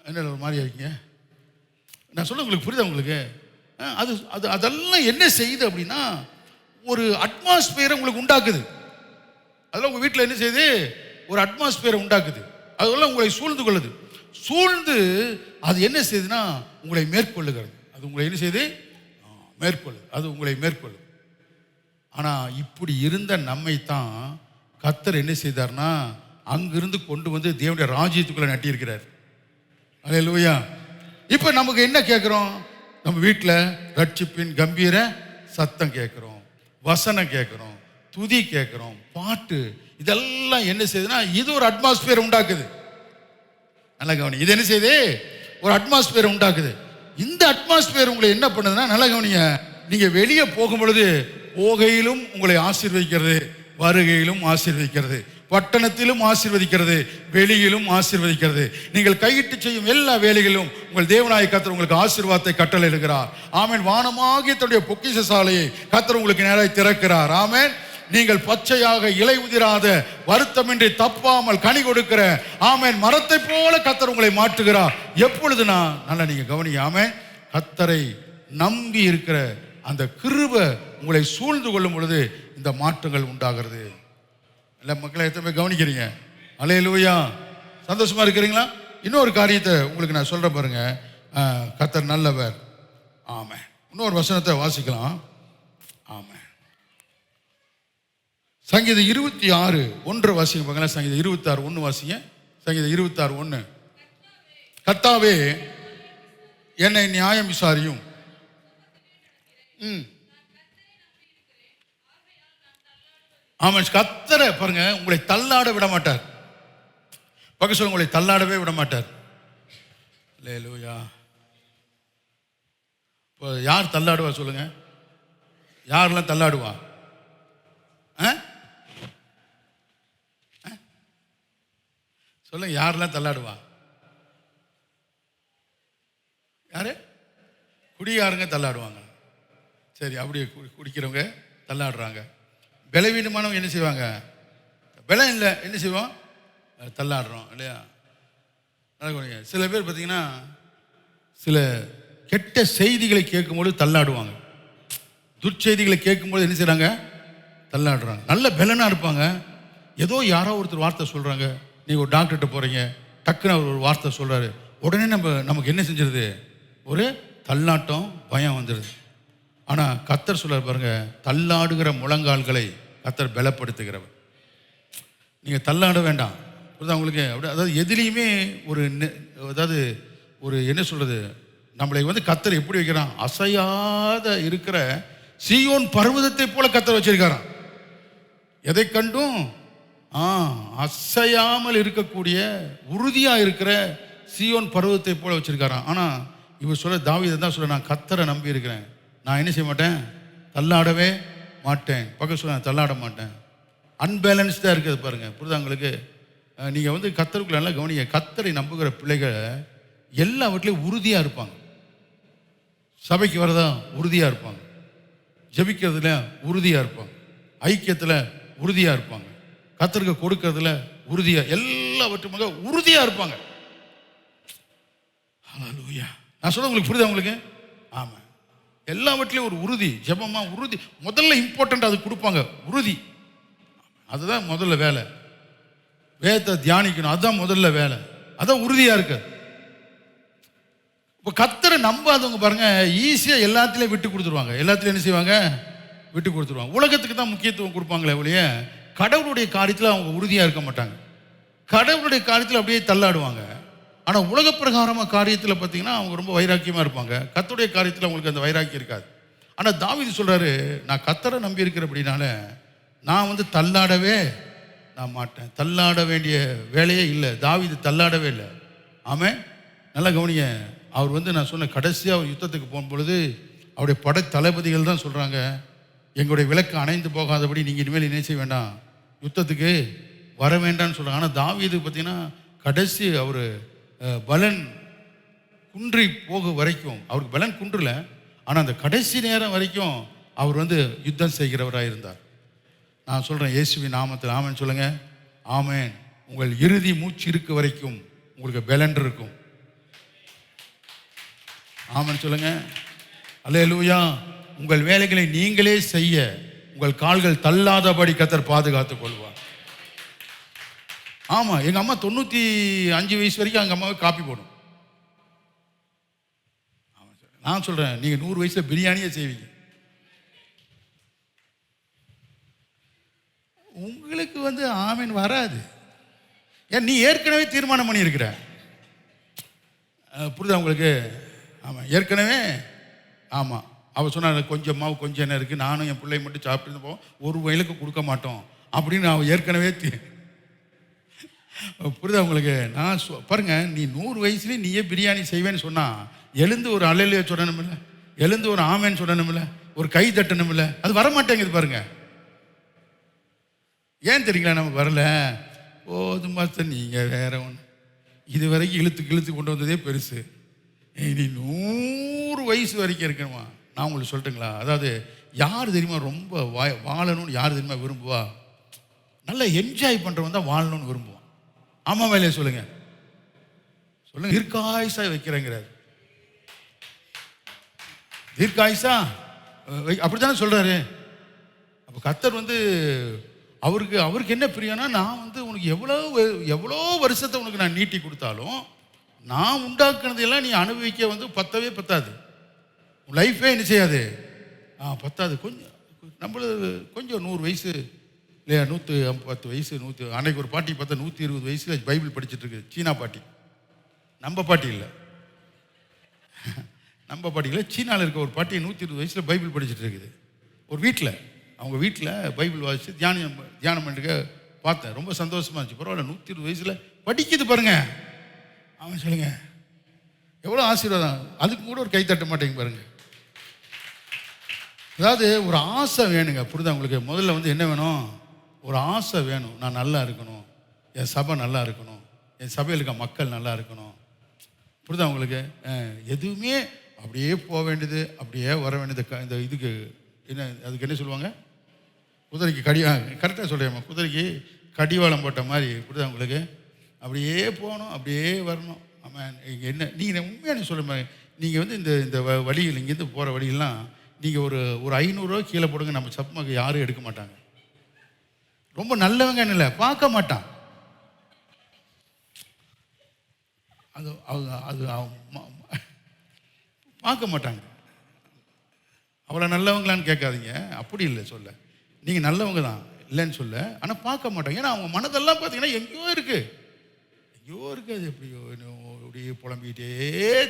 என்ன ஒரு மாதிரி இருக்கீங்க? நான் சொல்ல உங்களுக்கு புரியுதா உங்களுக்கு? அதெல்லாம் என்ன செய்யுது அப்படின்னா, ஒரு அட்மாஸ்பியரை உங்களுக்கு உண்டாக்குது. அதெல்லாம் உங்கள் வீட்டில் என்ன செய்யுது, ஒரு அட்மாஸ்பியரை உண்டாக்குது. அதெல்லாம் உங்களை சூழ்ந்து கொள்ளுது. சூழ்ந்து அது என்ன செய்யுதுன்னா உங்களை மேற்கொள்ளுகிறது. அது உங்களை என்ன செய்யுது, மேற்கொள்ளுது. அது உங்களை மேற்கொள்ளுது. ஆனால் இப்படி இருந்த நம்மைத்தான் கர்த்தர் என்ன செய்தார்னா, அங்கிருந்து கொண்டு வந்து தேவனுடைய ராஜ்யத்துக்குள்ள நட்டியிருக்கிறார். அல்லேலூயா. இப்போ நமக்கு என்ன கேட்குறோம், நம்ம வீட்டில் ரட்சிப்பின் கம்பீர சத்தம் கேட்குறோம், வசனம் கேட்குறோம், துதி கேட்குறோம், பாட்டு, இதெல்லாம் என்ன செய்யுதுன்னா இது ஒரு அட்மாஸ்பியர் உண்டாக்குது. நல்லா கவனி, இது என்ன செய்யுது, ஒரு அட்மாஸ்பியர் உண்டாக்குது. இந்த அட்மாஸ்பியர் உங்களை என்ன பண்ணுதுன்னா, நல்லா கவனிங்க, நீங்க வெளியே போகும் பொழுது போகையிலும் உங்களை ஆசீர்வதிக்கிறது, வருகையிலும் ஆசீர்வதிக்கிறது, பட்டணத்திலும் ஆசீர்வதிக்கிறது, வெளியிலும் ஆசீர்வதிக்கிறது. நீங்கள் கையிட்டு செய்யும் எல்லா வேலைகளிலும் உங்கள் தேவனாய கர்த்தர் உங்களுக்கு ஆசீர்வாதத்தை கட்டளையிடுகிறார். ஆமென். வானமாகிய தன்னுடைய பொக்கிஷ சாலையை கர்த்தர் உங்களுக்கு நேராக திறக்கிறார். ஆமென். நீங்கள் பச்சையாக இலை உதிராத வருத்தமின்றி தப்பாமல் கனி கொடுக்கிற ஆமென் மரத்தை போல கர்த்தர் உங்களை மாற்றுகிறார். எப்பொழுதுனா நல்லா நீங்க கவனிங்க. ஆமென். கர்த்தரை நம்பி இருக்கிற அந்த கிருபை உங்களை சூழ்ந்து கொள்ளும் பொழுது இந்த மாற்றங்கள் உண்டாகிறது. இல்லை மக்களை எத்தனை கவனிக்கிறீங்க? அல்லேலூயா. சந்தோஷமா இருக்கிறீங்களா? இன்னொரு காரியத்தை உங்களுக்கு நான் சொல்றேன் பாருங்க. கர்த்தர் நல்லவர். ஆமென். இன்னொரு வசனத்தை வாசிக்கலாம். ஆமென். சங்கீதம் 26:1 வாசிங்க பாருங்களேன். சங்கீதம் 26:1 வாசிங்க. சங்கீதம் 26:1. கர்த்தாவே என்னை நியாயம் விசாரியும். ஆமாம். கர்த்தரை பாருங்க, உங்களை தள்ளாட விட மாட்டார். பக்கத்துல சொல்லுங்க, உங்களை தள்ளாடவே விட மாட்டார். அல்லேலூயா. இப்போ யார் தள்ளாடுவா சொல்லுங்க? யாரெல்லாம் தள்ளாடுவா? சொல்லுங்க, யாரெல்லாம் தள்ளாடுவா? யாரு? குடியாருங்க தள்ளாடுவாங்க. சரி, அப்படியே குடிக்கிறவங்க தள்ளாடுறாங்க. பலவீனமானவங்க என்ன செய்வாங்க? பலம் இல்லை, என்ன செய்வோம்? தள்ளாடுறோம் இல்லையா? சில பேர் பார்த்தீங்கன்னா சில கெட்ட செய்திகளை கேட்கும்போது தள்ளாடுவாங்க. துர்ச்செய்திகளை கேட்கும்போது என்ன செய்கிறாங்க? தள்ளாடுறாங்க. நல்ல பலனாக இருப்பாங்க. ஏதோ யாரோ ஒருத்தர் வார்த்தை சொல்கிறாங்க, நீங்கள் ஒரு டாக்டர்கிட்ட போகிறீங்க, டக்குன்னு அவர் ஒரு வார்த்தை சொல்கிறாரு, உடனே நமக்கு என்ன செஞ்சிருது? ஒரு தள்ளாட்டம், பயம் வந்துடுது. ஆனால் கர்த்தர் சொல்றார் பாருங்க, தள்ளாடுகிற முழங்கால்களை கர்த்தர் பலப்படுத்துகிறவர். நீங்கள் தள்ளாட வேண்டாம். புரியுதா உங்களுக்கு? அப்படி அதாவது எதுலேயுமே ஒரு அதாவது ஒரு என்ன சொல்கிறது, நம்மளை வந்து கர்த்தர் எப்படி வைக்கிறான், அசையாத இருக்கிற சீயோன் பர்வதத்தை போல கர்த்தர் வச்சிருக்காராம். எதை கண்டும் அசையாமல் இருக்கக்கூடிய உறுதியாக இருக்கிற சீயோன் பர்வதத்தை போல வச்சிருக்காராம். ஆனால் இவர் சொல்ல, தாவீது தான் சொல்ல, நான் கர்த்தரை நம்பி இருக்கிறேன், நான் என்ன செய்ய மாட்டேன், தள்ளாடவே மாட்டேன். பக்கம் சொல்ல, தள்ளாட மாட்டேன். அன்பேலன்ஸ்டாக இருக்குது பாருங்கள். புரியுதா உங்களுக்கு? நீங்கள் வந்து கர்த்தருக்குள்ள நல்லா கவனிங்க. கர்த்தரை நம்புகிற பிள்ளைகள் எல்லாவற்றிலையும் உறுதியாக இருப்பாங்க. சபைக்கு வரதா உறுதியாக இருப்பாங்க, ஜெபிக்கிறதுல உறுதியாக இருப்பாங்க, ஐக்கியத்தில் உறுதியாக இருப்பாங்க, கர்த்தருக்கு கொடுக்கறதுல உறுதியாக, எல்லாவற்றுமாக உறுதியாக இருப்பாங்க. ஹல்லேலூயா. நான் சொல்ல உங்களுக்கு புரியுதா உங்களுக்கு? ஆமாம், எல்லாவற்றிலையும் ஒரு உறுதி. ஜெபமா உறுதி முதல்ல இம்பார்ட்டன்ட், அது கொடுப்பாங்க உறுதி. அதுதான் முதல்ல வேலை. வேதத்தை தியானிக்கணும், அதுதான் முதல்ல வேலை. அதான் உறுதியாக இருக்கு. இப்போ கர்த்தரை நம்பாதவங்க பாருங்க, ஈஸியாக எல்லாத்திலையும் விட்டு கொடுத்துருவாங்க. எல்லாத்திலையும் என்ன செய்வாங்க, விட்டு கொடுத்துருவாங்க. உலகத்துக்கு தான் முக்கியத்துவம் கொடுப்பாங்களே ஒழிய கடவுளுடைய காரியத்தில் அவங்க உறுதியாக இருக்க மாட்டாங்க. கடவுளுடைய காரியத்தில் அப்படியே தள்ளாடுவாங்க. ஆனால் உலக பிரகாரமாக காரியத்தில் பார்த்தீங்கன்னா அவங்க ரொம்ப வைராக்கியமாக இருப்பாங்க. கர்த்தருடைய காரியத்தில் அவங்களுக்கு அந்த வைராக்கியம் இருக்காது. ஆனால் தாவீது சொல்கிறாரு, நான் கர்த்தரை நம்பி இருக்கிற அப்படின்னால நான் வந்து தள்ளாடவே நான் மாட்டேன். தள்ளாட வேண்டிய வேலையே இல்லை. தாவீது தள்ளாடவே இல்லை. ஆமென். நல்லா கவனிங்க. அவர் வந்து நான் சொன்ன கடைசியாக அவர் யுத்தத்துக்கு போகும்பொழுது அவருடைய படை தளபதிகள் தான் சொல்கிறாங்க, எங்களுடைய விளக்கு அணைந்து போகாதபடி நீங்கள் இனிமேல் என்ன செய்ய வேண்டாம், யுத்தத்துக்கு வர வேண்டாம்னு சொல்கிறாங்க. ஆனால் தாவீது பார்த்தீங்கன்னா கடைசி அவர் பலன் குன்றி போக வரைக்கும், அவருக்கு பலன் குன்றல, ஆனால் அந்த கடைசி நேரம் வரைக்கும் அவர் வந்து யுத்தம் செய்கிறவராக இருந்தார். நான் சொல்கிறேன், இயேசுவின் நாமத்தில் ஆமென் சொல்லுங்கள். ஆமென். உங்கள் இறுதி மூச்சு இருக்க வரைக்கும் உங்களுக்கு பலன் இருக்கும். ஆமென் சொல்லுங்க. அல்லேலூயா. உங்கள் வேலைகளை நீங்களே செய்ய உங்கள் கால்கள் தள்ளாதபடி கர்த்தர் பாதுகாத்துக் கொள்வார். ஆமாம், எங்கள் அம்மா 95 வயசு வரைக்கும் எங்கள் அம்மாவை காப்பி போடும். நான் சொல்கிறேன், நீங்கள் 100 வயசில் பிரியாணியே செய்வீங்க. உங்களுக்கு வந்து ஆமென் வராது. ஏன், நீ ஏற்கனவே தீர்மானம் பண்ணியிருக்கிற. புரியுதா உங்களுக்கு? ஆமாம், ஏற்கனவே. ஆமாம், அவள் சொன்ன கொஞ்சம் மாவு கொஞ்சம் என்ன இருக்குது, நானும் என் பிள்ளை மட்டும் சாப்பிட்டு போவோம், ஒரு வயலுக்கு கொடுக்க மாட்டோம் அப்படின்னு அவள் ஏற்கனவே புரியுதா உங்களுக்கு? நான் பாருங்க, நீ 100 வயசுலேயே நீயே பிரியாணி செய்வேன்னு சொன்னால் எழுந்து ஒரு அலையிலே சொல்லணும் இல்லை, எழுந்து ஒரு ஆமேன்னு சொல்லணும் இல்லை, ஒரு கை தட்டணும் இல்லை, அது வரமாட்டேங்குது பாருங்க. ஏன் தெரியுங்களா? நமக்கு வரல. போதும் மாஸ்டர், நீங்கள் வேற ஒன்று, இது வரைக்கும் இழுத்து கொண்டு வந்ததே பெருசு, நீ 100 வயசு வரைக்கும் இருக்கணுமா? நான் உங்களுக்கு சொல்லட்டுங்களா? அதாவது யார் தெரியுமா ரொம்ப வாழணும்னு யார் தெரியுமா விரும்புவா? நல்லா என்ஜாய் பண்ணுறவன் தான் வாழணும்னு விரும்புவான். ஆமாம் வேலையை சொல்லுங்க சொல்லுங்க. தீர்க்காயுசா வைக்கிறேங்கிறார். தீர்க்காயுசா அப்படித்தானே சொல்றாரு. அப்போ கர்த்தர் வந்து அவருக்கு என்ன பிரியம்னா, நான் வந்து உனக்கு எவ்வளோ வருஷத்தை உனக்கு நான் நீட்டி கொடுத்தாலும் நான் உண்டாக்குனதெல்லாம் நீ அனுபவிக்க வந்து பத்தவே பத்தாது. உன் லைஃபே என்ன செய்யாது, பத்தாது. கொஞ்சம் நம்மளது கொஞ்சம் 100 வயசு இல்லையா, 110 வயசு, அன்னைக்கு ஒரு பாட்டி பார்த்தா 120 வயசுல பைபிள் படிச்சுட்டு இருக்கு. சீனா பாட்டி, நம்ம பாட்டி இல்லை, நம்ம பாட்டி இல்லை, சீனாவில் இருக்க ஒரு பாட்டி 120 வயசில் பைபிள் படிச்சுட்டு இருக்குது. ஒரு வீட்டில், அவங்க வீட்டில் பைபிள் வாசித்து தியானம் பண்ணிட்டு பார்த்தேன். ரொம்ப சந்தோஷமாக இருந்துச்சு. பரவாயில்ல, 120 வயசில் படிக்குது பாருங்க. அவன் சொல்லுங்க, எவ்வளோ ஆசீர்வாதம். அதுக்கு கூட ஒரு கை தட்ட மாட்டேங்க பாருங்க. அதாவது ஒரு ஆசை வேணுங்க. புரியுதா உங்களுக்கு? முதல்ல வந்து என்ன வேணும், ஒரு ஆசை வேணும். நான் நல்லா இருக்கணும், என் சபை நல்லா இருக்கணும், என் சபையில் இருக்க மக்கள் நல்லா இருக்கணும். புரியுதா உங்களுக்கு? எதுவுமே அப்படியே போக வேண்டியது, அப்படியே வர வேண்டியது. இந்த இதுக்கு என்ன, அதுக்கு என்ன சொல்லுவாங்க, குதிரைக்கு கரெக்டாக சொல்கிறேம்மா, குதிரைக்கு கடிவாளம் போட்ட மாதிரி. புரியுதா உங்களுக்கு? அப்படியே போகணும், அப்படியே வரணும். ஆமாம். இங்கே என்ன, நீங்கள் உண்மையான சொல்லுங்க, நீங்கள் வந்து இந்த வழியில், இங்கேருந்து போகிற வழியெல்லாம் நீங்கள் ஒரு 500 ரூபா கீழே போடுங்க, நம்ம சப்பமாக யாரும் எடுக்க மாட்டாங்க. ரொம்ப நல்லவங்க இல்லை, பார்க்க மாட்டான். அது பார்க்க மாட்டாங்க. அவ்வளோ நல்லவங்களான்னு கேட்காதீங்க, அப்படி இல்லை சொல்ல. நீங்கள் நல்லவங்க தான் இல்லைன்னு சொல்ல, ஆனால் பார்க்க மாட்டாங்க. ஏன்னா அவங்க மனதெல்லாம் பார்த்தீங்கன்னா எங்கேயோ இருக்குது. எப்படியோ இருக்காது, எப்படியோ அப்படியே புலம்பிக்கிட்டே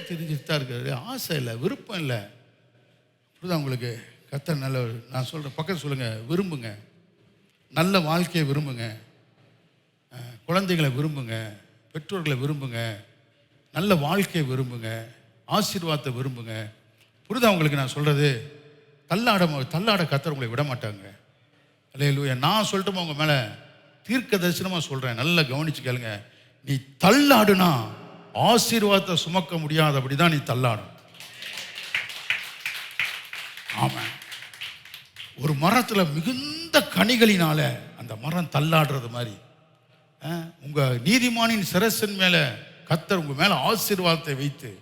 தெரிஞ்சுட்டு தான் இருக்காரு. ஆசை இல்லை, விருப்பம் இல்லை. புரியுதா உங்களுக்கு? கர்த்தர் நல்ல, நான் சொல்கிறேன், பக்கத்து சொல்லுங்கள், விரும்புங்க, நல்ல வாழ்க்கையை விரும்புங்க, குழந்தைகளை விரும்புங்க, பெற்றோர்களை விரும்புங்க, நல்ல வாழ்க்கையை விரும்புங்க, ஆசீர்வாதத்தை விரும்புங்க. புரியுதா உங்களுக்கு நான் சொல்கிறது? தள்ளாட கர்த்தர் உங்களை விட மாட்டாங்க. அல்லேலூயா. நான் சொல்லட்டுமா உங்கள் மேலே தீர்க்க தரிசனமாக சொல்கிறேன், நல்லா கவனிச்சு கேளுங்க. நீ தள்ளாடுனா ஆசீர்வாதத்தை சுமக்க முடியாது, அப்படிதான் நீ தள்ளாடும். ஆமாம். ஒரு மரத்தில் மிகுந்த கனிகளினால அந்த மரம் தள்ளாடுறது மாதிரி உங்கள் நீதிமானின் சிரசின் மேலே கர்த்தர் உங்கள் மேலே ஆசீர்வாதத்தை வைத்து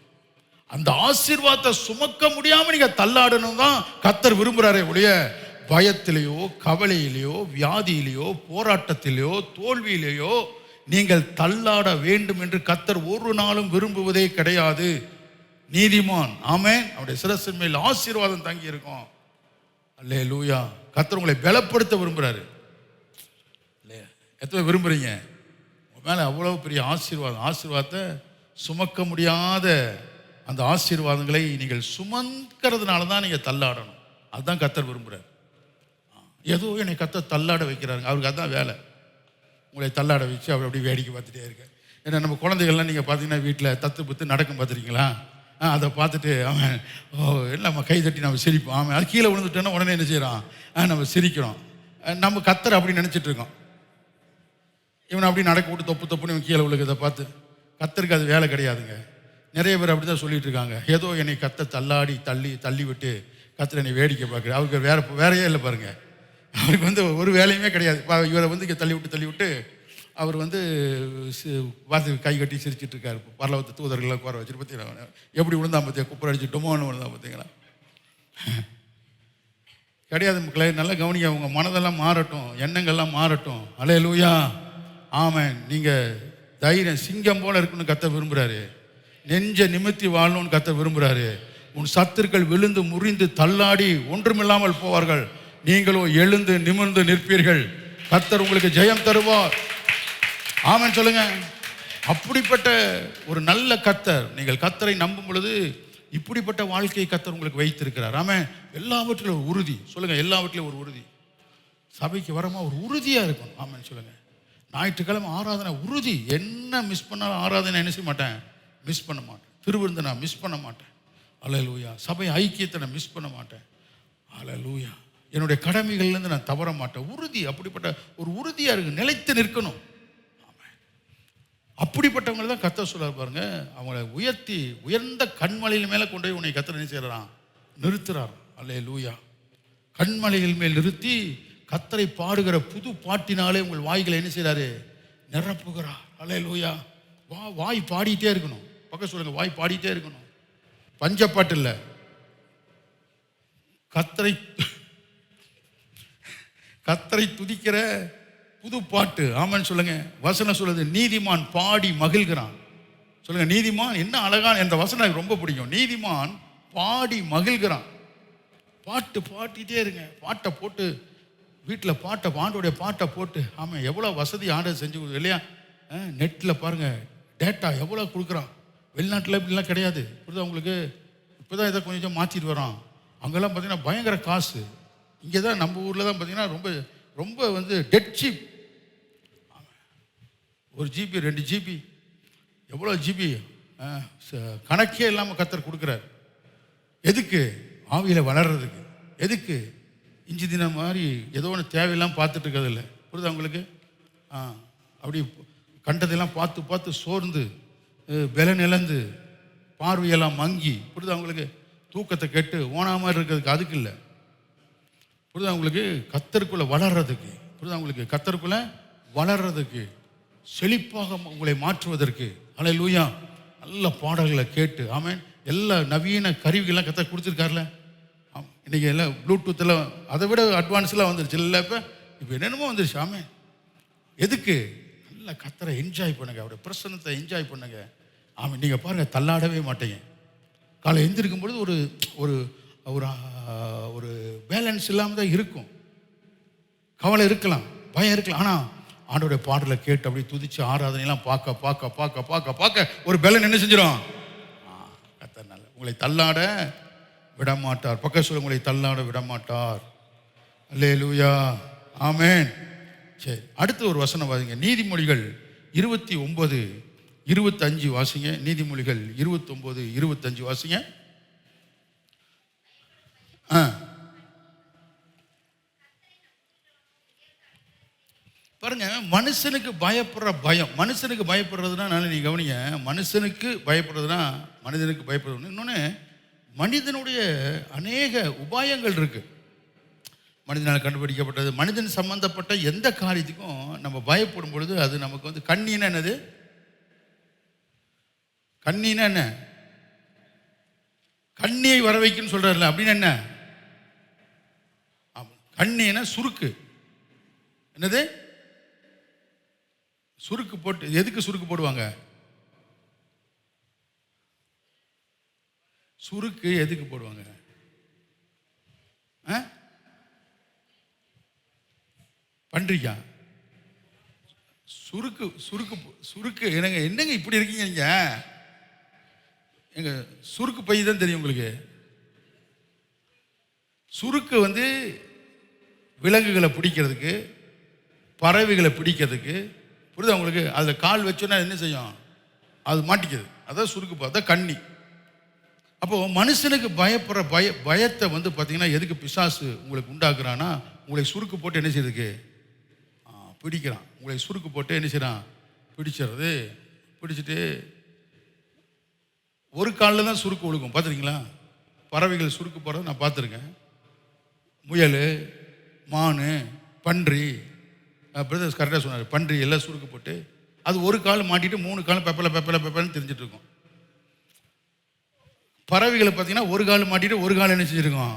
அந்த ஆசீர்வாதத்தை சுமக்க முடியாமல் நீங்கள் தள்ளாடணும் தான் கர்த்தர் விரும்புகிறாரே ஒழிய பயத்திலேயோ, கவலையிலேயோ, வியாதியிலேயோ, போராட்டத்திலேயோ, தோல்வியிலேயோ நீங்கள் தள்ளாட வேண்டும் என்று கர்த்தர் ஒரு நாளும் விரும்புவதே கிடையாது. நீதிமான், ஆமென், அவருடைய சிரசின் மேல் ஆசீர்வாதம் தங்கி இருக்கும். அல்லேலூயா. கர்த்தர் உங்களை பலப்படுத்த விரும்புகிறாரு. எத்தனை விரும்புகிறீங்க? உங்கள் மேலே அவ்வளோ பெரிய ஆசீர்வாதத்தை சுமக்க முடியாத அந்த ஆசீர்வாதங்களை நீங்கள் சுமக்கிறதுனால தான் நீங்கள் தள்ளாடணும். அதுதான் கர்த்தர் விரும்புகிறார். ஏதோ என்னை கர்த்தர் தள்ளாட வைக்கிறாருங்க, அவருக்கு அதுதான் வேலை. உங்களை தள்ளாட வச்சு அவர் அப்படி வேடிக்கை பார்த்துட்டே இருக்க. ஏன்னா நம்ம குழந்தைகள்லாம் நீங்கள் பார்த்தீங்கன்னா வீட்டில் தத்து புத்து நடக்கும் பார்த்துருக்கீங்களா? அதை பார்த்துட்டு அவன் நம்ம கை தட்டி நம்ம சிரிப்போம். அவன் அது கீழே விழுந்துட்டோன்னா உடனே என்ன செய்கிறான்? நம்ம சிரிக்கிறோம். நம்ம கர்த்தர் அப்படி நினச்சிட்டு இருக்கோம். இவனை அப்படி நடக்க விட்டு தொப்பு தொப்புன்னு இவன் கீழே விழுகிறத பார்த்து கர்த்தருக்கு அது வேலை கிடையாதுங்க. நிறைய பேர் அப்படி தான் சொல்லிட்டு இருக்காங்க. ஏதோ என்னை கர்த்தர் தள்ளி விட்டு கர்த்தர் என்னை வேடிக்கை பார்க்குற. அவருக்கு வேறையே இல்லை பாருங்க. அவருக்கு ஒரு வேலையுமே கிடையாது. இவரை இங்கே தள்ளி விட்டு அவர் பார்த்து கை கட்டி சிரிச்சிட்டு இருக்காரு. பரலவத்தை தூதர்களாக உட்கார வச்சுட்டு பார்த்தீங்களா எப்படி விழுந்தான் பார்த்தியா? குப்பரை அடிச்சு டொமோன்னு விழுந்தான் பார்த்தீங்களா? கிடையாது மக்களே. நல்லா கவனிங்க. அவங்க மனதெல்லாம் மாறட்டும், எண்ணங்கள்லாம் மாறட்டும். அல்லேலூயா. ஆமென். நீங்கள் தைரியம் சிங்கம் போல இருக்குன்னு கர்த்தர் விரும்புகிறாரு. நெஞ்ச நிமித்தி வாழணும்னு கர்த்தர் விரும்புகிறாரு. உன் சத்துருக்கள் விழுந்து முறிந்து தள்ளாடி ஒன்றுமில்லாமல் போவார்கள், நீங்களோ எழுந்து நிமிர்ந்து நிற்பீர்கள். கர்த்தர் உங்களுக்கு ஜெயம் தருவார். ஆமென் சொல்லுங்க. அப்படிப்பட்ட ஒரு நல்ல கர்த்தர். நீங்கள் கர்த்தரை நம்பும் பொழுது இப்படிப்பட்ட வாழ்க்கையை கர்த்தர் உங்களுக்கு வைத்திருக்கிறார். ஆமென். எல்லாவற்றிலும் ஒரு உறுதி சொல்லுங்க. எல்லாவற்றிலும் ஒரு உறுதி. சபைக்கு வரமா ஒரு உறுதியாக இருக்கணும். ஆமென் சொல்லுங்க. ஞாயிற்றுக்கிழமை ஆராதனை உறுதி. என்ன மிஸ் பண்ணாலும் ஆராதனை என்ன செய்ய மாட்டேன், மிஸ் பண்ண மாட்டேன். திருவிருந்தை நான் மிஸ் பண்ண மாட்டேன். அல்லேலூயா. சபை ஐக்கியத்தை நான் மிஸ் பண்ண மாட்டேன். அல்லேலூயா. என்னுடைய கடமைகள்லேருந்து நான் தவற மாட்டேன். உறுதி. அப்படிப்பட்ட ஒரு உறுதியாக இருக்கு, நிலைத்து நிற்கணும். அப்படிப்பட்டவங்க தான் கர்த்தர் சொல்றார் பாருங்க. அவங்களை உயர்ந்த கண்மலையில் மேலே கொண்டு போய் உன்னை கர்த்தர் என்ன செய்யறான், நிறுத்துறார். அல்லேலூயா. கண்மலைகள் மேல் நிறுத்தி கர்த்தரை பாடுகிற புது பாட்டினாலே உங்கள் வாய்களை என்ன செய்யறாரு, நிரப்புகிறார். அல்லேலூயா. வாய் பாடிட்டே இருக்கணும். பக்கம் சொல்லுங்க, வாய் பாடிட்டே இருக்கணும். பஞ்சப்பாட்டு இல்லை, கர்த்தரை துதிக்கிற புது பாட்டு. ஆமான்னு சொல்லுங்க. வசனம் சொல்லுது, நீதிமான் பாடி மகிழ்கிறான். சொல்லுங்க, நீதிமான். என்ன அழகான என்ற வசனம் எனக்கு ரொம்ப பிடிக்கும். நீதிமான் பாடி மகிழ்கிறான். பாட்டு பாட்டிகிட்டே இருங்க. பாட்டை போட்டு வீட்டில் ஆண்டோடைய பாட்டை போட்டு. ஆமாம், எவ்வளோ வசதி ஆண்டை செஞ்சு இல்லையா? நெட்டில் பாருங்கள், டேட்டா எவ்வளோ கொடுக்குறான். வெளிநாட்டில் இப்படிலாம் கிடையாது. புரியுதா உங்களுக்கு? இப்போ தான் இதை கொஞ்சம் மாற்றிட்டு வரோம். அங்கெல்லாம் பார்த்தீங்கன்னா பயங்கர காசு. இங்கே தான் நம்ம ஊரில் தான் பார்த்தீங்கன்னா ரொம்ப ரொம்ப டெட் சீப். 1 GB 2 GB எவ்வளோ ஜிபி கணக்கே இல்லாமல் கர்த்தர் கொடுக்குறார். எதுக்கு? ஆவியில் வளர்றதுக்கு. எதுக்கு? இஞ்சி தினம் மாதிரி ஏதோ ஒன்று தேவையெல்லாம் பார்த்துட்டு இருக்கிறது இல்லை. புரியுதா உங்களுக்கு? அப்படி கண்டதெல்லாம் பார்த்து சோர்ந்து பலன் இழந்து பார்வையெல்லாம் மங்கி, புரியுதா உங்களுக்கு? தூக்கத்தை கெட்டு ஓனா மாதிரி இருக்கிறதுக்கு அதுக்கு இல்லை. புரியுதா உங்களுக்கு? கர்த்தருக்குள்ளே வளர்றதுக்கு. புரியுதா உங்களுக்கு? கர்த்தருக்குள்ளே வளர்றதுக்கு, செழிப்பாக உங்களை மாற்றுவதற்கு. அல்லேலூயா. நல்ல பாடல்களை கேட்டு. ஆமென். எல்லா நவீன கருவிகள்லாம் கர்த்தர் கொடுத்துருக்காருல. இன்றைக்கி எல்லாம் ப்ளூடூத்தில் அதை விட அட்வான்ஸ்லாம் வந்துருச்சு இல்லை? இப்போ என்னென்னமோ வந்துருச்சு. ஆமென். எதுக்கு? நல்ல கர்த்தரை என்ஜாய் பண்ணுங்க, அவருடைய பிரசன்னத்தை என்ஜாய் பண்ணுங்க. ஆமாம். நீங்கள் பாருங்கள், தள்ளாடவே மாட்டீங்க. காலை எந்திருக்கும் பொழுது ஒரு ஒரு ஒரு பேலன்ஸ் இல்லாமல் தான் இருக்கும். கவலை இருக்கலாம், பயம் இருக்கலாம். ஆனால் ஆண்டோடைய பாடலை கேட்டு அப்படியே துதிச்சு ஆராதனையெல்லாம் பார்க்க பார்க்க பார்க்க பார்க்க பார்க்க ஒரு பெலன் என்ன செஞ்சிடும்? கர்த்தர் நல்ல உங்களை தள்ளாட விடமாட்டார். பக்க சொல்ல, உங்களை தள்ளாட விடமாட்டார். அல்லேலூயா, ஆமென். சரி, அடுத்து ஒரு வசனம் வாசிங்க. நீதிமொழிகள் 29:25 வாசிங்க. நீதிமொழிகள் 29:25 வாசிங்க. பாருங்க, மனுஷனுக்கு பயப்படுற பயம், மனுஷனுக்கு பயப்படுறதுனா, நீ கவனிங்க, மனுஷனுக்கு பயப்படுறதுனா மனிதனுக்கு பயப்படுறது. இன்னொன்று, மனிதனுடைய அநேக உபாயங்கள் இருக்கு. மனிதனால் கண்டுபிடிக்கப்பட்டது. மனிதன் சம்பந்தப்பட்ட எந்த காரியத்துக்கும் நம்ம பயப்படும் பொழுது அது நமக்கு வந்து கண்ணினா என்னது? கண்ணினா என்ன? கண்ணியை வர வைக்குன்னு சொல்றாருல, அப்படின்னு என்ன? கண்ணினா சுருக்கு. என்னது? சுருக்கு போட்டு, எதுக்கு சுருக்கு போடுவாங்க? சுருக்கு எதுக்கு போடுவாங்க? பன்றிக்கா? சுருக்கு சுருக்கு சுருக்கு என்னங்க இப்படி இருக்கீங்க நீங்க? எங்க சுருக்கு பை தான் தெரியும் உங்களுக்கு. சுருக்கு வந்து விலங்குகளை பிடிக்கிறதுக்கு, பறவைகளை பிடிக்கிறதுக்கு, புரியுதா உங்களுக்கு? அதில் கால் வச்சோன்னா என்ன செய்யும்? அது மாட்டிக்குது. அதான் சுருக்கு, அதான் கண்ணி. அப்போ மனுஷனுக்கு பயப்படுற பயத்தை வந்து பார்த்தீங்கன்னா எதுக்கு பிசாசு உங்களுக்கு உண்டாக்குறான்னா, உங்களை சுருக்கு போட்டு என்ன செய்யறதுக்கு பிடிக்கிறான். உங்களை சுருக்கு போட்டு என்ன செய்யறான்? பிடிச்சிடுறது. பிடிச்சிட்டு ஒரு காலில் தான் சுருக்கு ஒழுகும். பார்த்துருக்கீங்களா? பறவைகள் சுருக்கு போடுறது நான் பார்த்துருக்கேன். முயல், மான், பன்றி, பிரதர்ஸ் கரெக்டாக சொன்னார், பன்றி எல்லாம் சுருக்கு போட்டு அது ஒரு கால் மாட்டிட்டு 3 காலம் பெப்பலன்னு தெரிஞ்சிட்டு இருக்கும். பறவைகளை பார்த்தீங்கன்னா ஒரு கால் மாட்டிட்டு ஒரு கால் என்ன செஞ்சுருக்கோம்?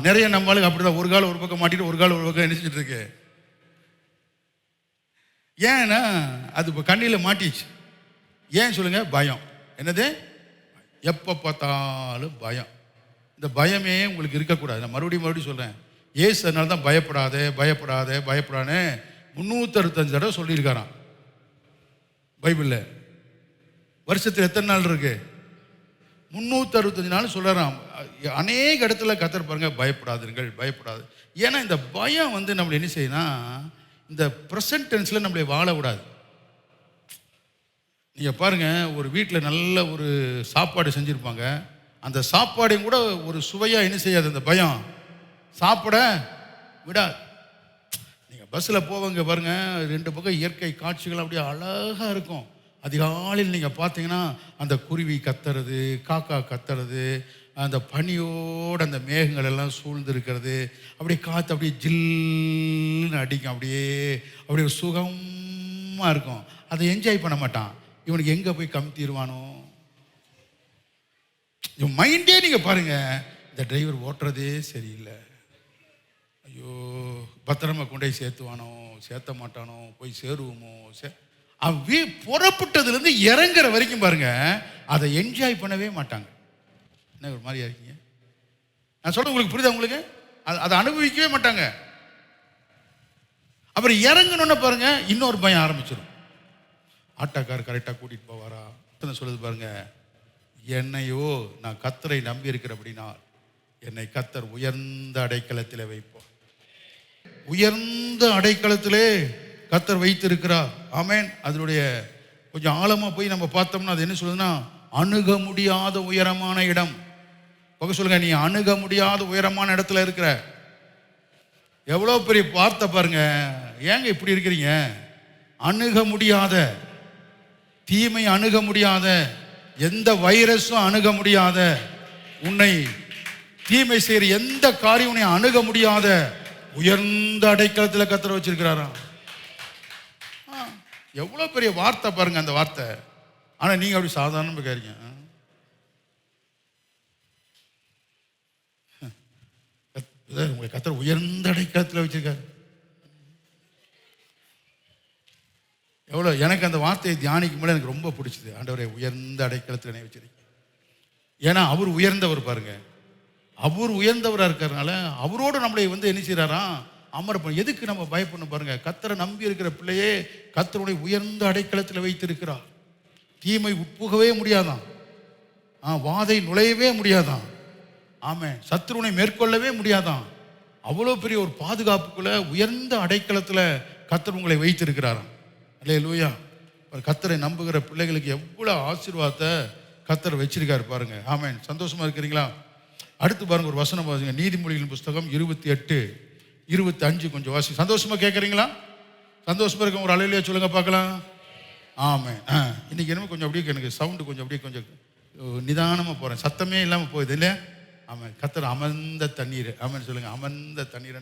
நிறைய நம்மளுக்கு அப்படி தான், ஒரு கால் ஒரு பக்கம் மாட்டிட்டு ஒரு கால் ஒரு பக்கம் என்ன செஞ்சுட்டு இருக்கு. ஏன்னா அது இப்போ கண்ணியில் மாட்டிச்சு. ஏன் சொல்லுங்க? பயம். என்னது? எப்போ பார்த்தாலும் பயம். இந்த பயமே உங்களுக்கு இருக்கக்கூடாது. நான் மறுபடியும் சொல்கிறேன், ஏசு அதனால தான் பயப்படாதே பயப்படாதே பயப்படானே 365 தடவை சொல்லியிருக்காராம் பைபிளில். வருஷத்தில் எத்தனை நாள் இருக்கு? 365 நாள் சொல்கிறாராம். அநேக இடத்துல கர்த்தர் பாருங்க, பயப்படாதீர்கள் பயப்படாது. ஏன்னா இந்த பயம் வந்து நம்மளை என்ன செய்யுன்னா, இந்த ப்ரெசன்ட் டென்ஸில் நம்மளை வாழ விடாது. நீங்கள் பாருங்கள், ஒரு வீட்டில் நல்ல ஒரு சாப்பாடு செஞ்சுருப்பாங்க. அந்த சாப்பாடையும் கூட ஒரு சுவையாக என்ன செய்யாது அந்த பயம், சாப்பிட விடாது. நீங்கள் பஸ்ஸில் போவங்க பாருங்கள், 2 பக்கம் இயற்கை காட்சிகள் அப்படியே அழகாக இருக்கும். அதிகாலையில் நீங்கள் பார்த்தீங்கன்னா அந்த குருவி கத்துறது, காக்கா கத்துறது, அந்த பனியோடு அந்த மேகங்கள் எல்லாம் சூழ்ந்து இருக்கிறது, அப்படியே காற்று அப்படியே ஜில்லுன்னு அடிக்கும். அப்படியே சுகமாக இருக்கும். அதை என்ஜாய் பண்ண மாட்டான். இவனுக்கு எங்கே போய் கமுத்திடுவானோ இவன் மைண்டே. நீங்கள் பாருங்கள், இந்த டிரைவர் ஓட்டுறதே சரியில்லை, ஐயோ பத்திரமா கொண்டு போய் சேர்த்துவானோ சேர்த்த மாட்டானோ, போய் சேருவோமோ அவன் புறப்பட்டதுலேருந்து இறங்குற வரைக்கும் பாருங்க, அதை என்ஜாய் பண்ணவே மாட்டாங்க. என்ன ஒரு மாதிரியா இருக்கீங்க? நான் சொல்ல உங்களுக்கு புரியுதா? உங்களுக்கு அதை அனுபவிக்கவே மாட்டாங்க. அப்புறம் இறங்கணும்னு பாருங்க, இன்னொரு பயம் ஆரம்பிச்சிடும். ஆட்டோக்கார் கரெக்டாக கூட்டிகிட்டு போவாரா சொல்லுது பாருங்க, என்னையோ நான் கர்த்தரை நம்பி இருக்கிற அப்படின்னா என்னை கர்த்தர் உயர்ந்த அடைக்கலத்திலே வைப்போம். உயர்ந்த அடைக்கலத்திலே கர்த்தர் வைத்திருக்கிறார். ஆமென். அதனுடைய கொஞ்சம் ஆழமாக போய் நம்ம பார்த்தோம்னா அது என்ன சொல்லுதுன்னா, அணுக முடியாத உயரமான இடம். பக்க சொல்லுங்க, நீ அணுக முடியாத உயரமான இடத்துல இருக்கிற. எவ்வளோ பெரிய வார்த்தை பாருங்க. ஏங்க இப்படி இருக்கிறீங்க? அணுக முடியாத, தீமை அணுக முடியாத, எந்த வைரஸும் அணுக முடியாத, உன்னை தீமை செய்கிற எந்த காரியம் உன்னை அணுக முடியாத உயர்ந்த அடைக்கலத்தில் கர்த்தர் வச்சிருக்கிறாராம். எவ்வளோ பெரிய வார்த்தை பாருங்க அந்த வார்த்தை. ஆனால் நீங்கள் அப்படி சாதாரணமாக கேட்குறீங்க. உங்களை கர்த்தர் உயர்ந்த அடைக்கலத்தில் வச்சிருக்காரு. எவ்வளோ எனக்கு அந்த வார்த்தையை தியானிக்கும் போது எனக்கு ரொம்ப பிடிச்சது. ஆண்டவரே உயர்ந்த அடைக்கலத்தில் என்னை வச்சிருக்கீங்க. ஏன்னா அவர் உயர்ந்தவர் பாருங்க. அவர் உயர்ந்தவராக இருக்கிறதுனால அவரோடு நம்மளை வந்து என்ன செய்கிறாராம், அமரப்படும். எதுக்கு நம்ம பயப்படணும் பாருங்க? கர்த்தரை நம்பி இருக்கிற பிள்ளையே கர்த்தருடைய உயர்ந்த அடைக்கலத்தில் வைத்திருக்கிறார். தீமை உட்புகவே முடியாதான், வாதை நுழையவே முடியாதான், சத்துருனை மேற்கொள்ளவே முடியாதான். அவ்வளோ பெரிய ஒரு பாதுகாப்புக்குள்ள உயர்ந்த அடைக்கலத்தில் கர்த்தர் உங்களை வைத்திருக்கிறாராம். அல்லேலூயா. கர்த்தரை நம்புகிற பிள்ளைகளுக்கு எவ்வளோ ஆசீர்வாதத்தை கர்த்தர் வச்சிருக்காரு பாருங்க. சந்தோஷமா இருக்கிறீங்களா? அடுத்து பாருங்க, ஒரு வசனம் வாசிங்க. நீதிமொழிகளின் புஸ்தகம் 28:25 கொஞ்சம் வாசி. சந்தோஷமா கேட்குறீங்களா? சந்தோஷமா இருக்க ஒரு அலையிலேயே சொல்லுங்க பார்க்கலாம். இன்னைக்கு என்னமோ கொஞ்சம் அப்படியே எனக்கு சவுண்டு கொஞ்சம் நிதானமாக போகிறேன், சத்தமே இல்லாமல் போகுது இல்லையா? கர்த்தர் அமர்ந்த தண்ணீர், சொல்லுங்க, அமர்ந்த தண்ணீர்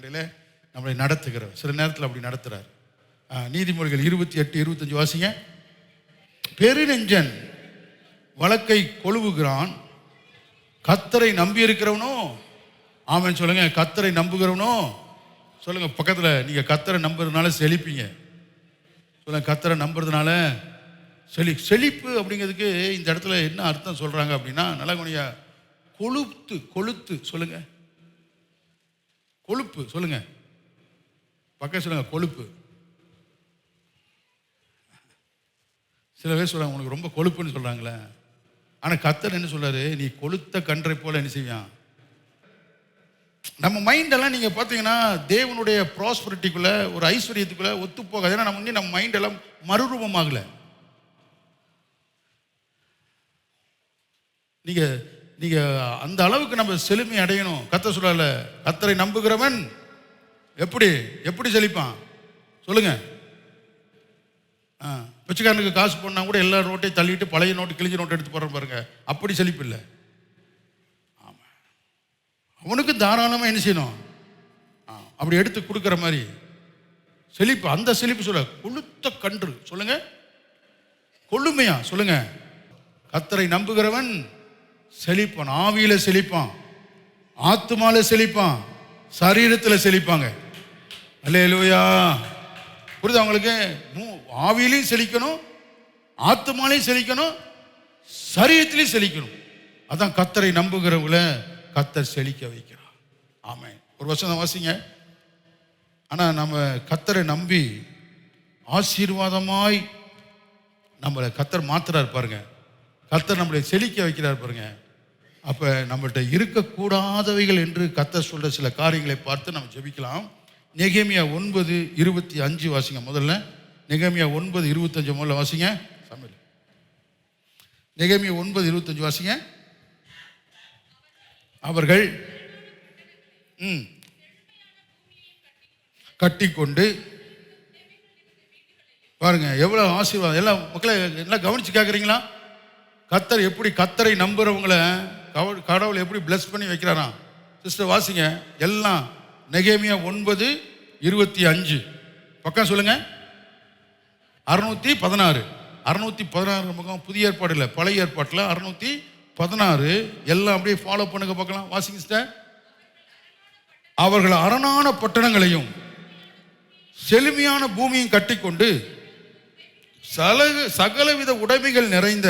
நம்மளை நடத்துகிறார். சில நேரத்தில் அப்படி நடத்துகிறார். நீதிமொழிகள் 28:25 வாசிங்க. பெருநெஞ்சன் வழக்கை கொழுவுகிறான், கர்த்தரை நம்பி இருக்கிறவனோ, சொல்லுங்க, கர்த்தரை நம்புகிறவனோ சொல்லுங்க. பக்கத்தில் நீங்க கர்த்தரை நம்புறதுனால செழிப்பீங்க. சொல்லுங்க, கர்த்தரை நம்புறதுனால செழிப்பு அப்படிங்கிறதுக்கு இந்த இடத்துல என்ன அர்த்தம் சொல்றாங்க அப்படின்னா, நல்ல கொழுத்து சொல்லுங்க, கொழுப்பு சொல்லுங்க, பக்கம் சொல்லுங்க, கொழுப்பு. சில பேர் சொல்றாங்க உனக்கு ரொம்ப கொழுப்புன்னு சொல்றாங்களே, ஆனால் கர்த்தர் என்ன சொல்றாரு? நீ கொளுத்த கன்றை போல என்ன செய்வான். நம்ம மைண்டெல்லாம் நீங்கள் பார்த்தீங்கன்னா தேவனுடைய ப்ராஸ்பரிட்டிக்குள்ள, ஒரு ஐஸ்வர்யத்துக்குள்ள ஒத்து போகாது. ஏன்னா நம்ம மைண்ட் எல்லாம் மறுரூபமாகல. நீங்க அந்த அளவுக்கு நம்ம செழுமை அடையணும். கர்த்தர் சொல்லல, கர்த்தரை நம்புகிறவன் எப்படி செழிப்பான் சொல்லுங்க. பிச்சைக்காரனுக்கு காசு போனா கூட எல்லா நோட்டையும் தள்ளிட்டு பழைய நோட்டு கிழிஞ்ச நோட்டு எடுத்து போற பாருங்க, அப்படி செழிப்பு இல்லை. அவனுக்கு தாராளமாக என்ன செய்யணும், அப்படி எடுத்து கொடுக்குற மாதிரி செழிப்பு. அந்த செழிப்பு சொல்ல கொளுத்த கன்று சொல்லுங்க, கொள்ளுமையா சொல்லுங்க. கர்த்தரை நம்புகிறவன் செழிப்பான், ஆவியில செழிப்பான், ஆத்துமால செழிப்பான், சரீரத்தில் செழிப்பாங்க. அல்லேலூயா. புரியுது அவங்களுக்கு? ஆவியிலையும் செழிக்கணும், ஆத்துமாலையும் செழிக்கணும், சரீரத்திலையும் செழிக்கணும். அதான் கர்த்தரை நம்புகிறவங்கள கர்த்தர் செழிக்க வைக்கிறார். ஒரு வசனம் வாசிங்க. ஆனால் நம்ம கர்த்தரை நம்பி ஆசீர்வாதமாய் நம்மளை கர்த்தர் மாத்துறாரு பாருங்க, கர்த்தர் நம்மளை செழிக்க வைக்கிறார் பாருங்க. அப்போ நம்மள்கிட்ட இருக்கக்கூடாதவைகள் என்று கர்த்தர் சொல்ற சில காரியங்களை பார்த்து நம்ம ஜெபிக்கலாம். நெகேமியா 9:25 வாசிங்க. முதல்ல நெகேமியா 9:25 முதல்ல வாசிங்க. நெகேமியா 9:25 வாசிங்க. அவர்கள் கட்டிக்கொண்டு பாருங்க எவ்வளவு ஆசீர்வாதம். எல்லாம் மக்களை எல்லாம் கவனிச்சு கேட்குறீங்களா? கர்த்தர் எப்படி கர்த்தரை நம்புறவங்களை கடவுள் எப்படி பிளஸ் பண்ணி வைக்கிறாராம். சிஸ்டர் வாசிங்க எல்லாம். நெகேமியா 9:25 பக்கம் சொல்லுங்க. 616 பக்கம். புதிய ஏற்பாடு இல்லை, பழைய ஏற்பாட்டில் 616. எல்லாம் அப்படியே ஃபாலோ பண்ணுங்க பார்க்கலாம். வாசிங்க சிஸ்டர். அவர்கள் அரணான பட்டணங்களையும் செழுமையான பூமியும் கட்டிக்கொண்டு சகலவித உடைமைகள் நிறைந்த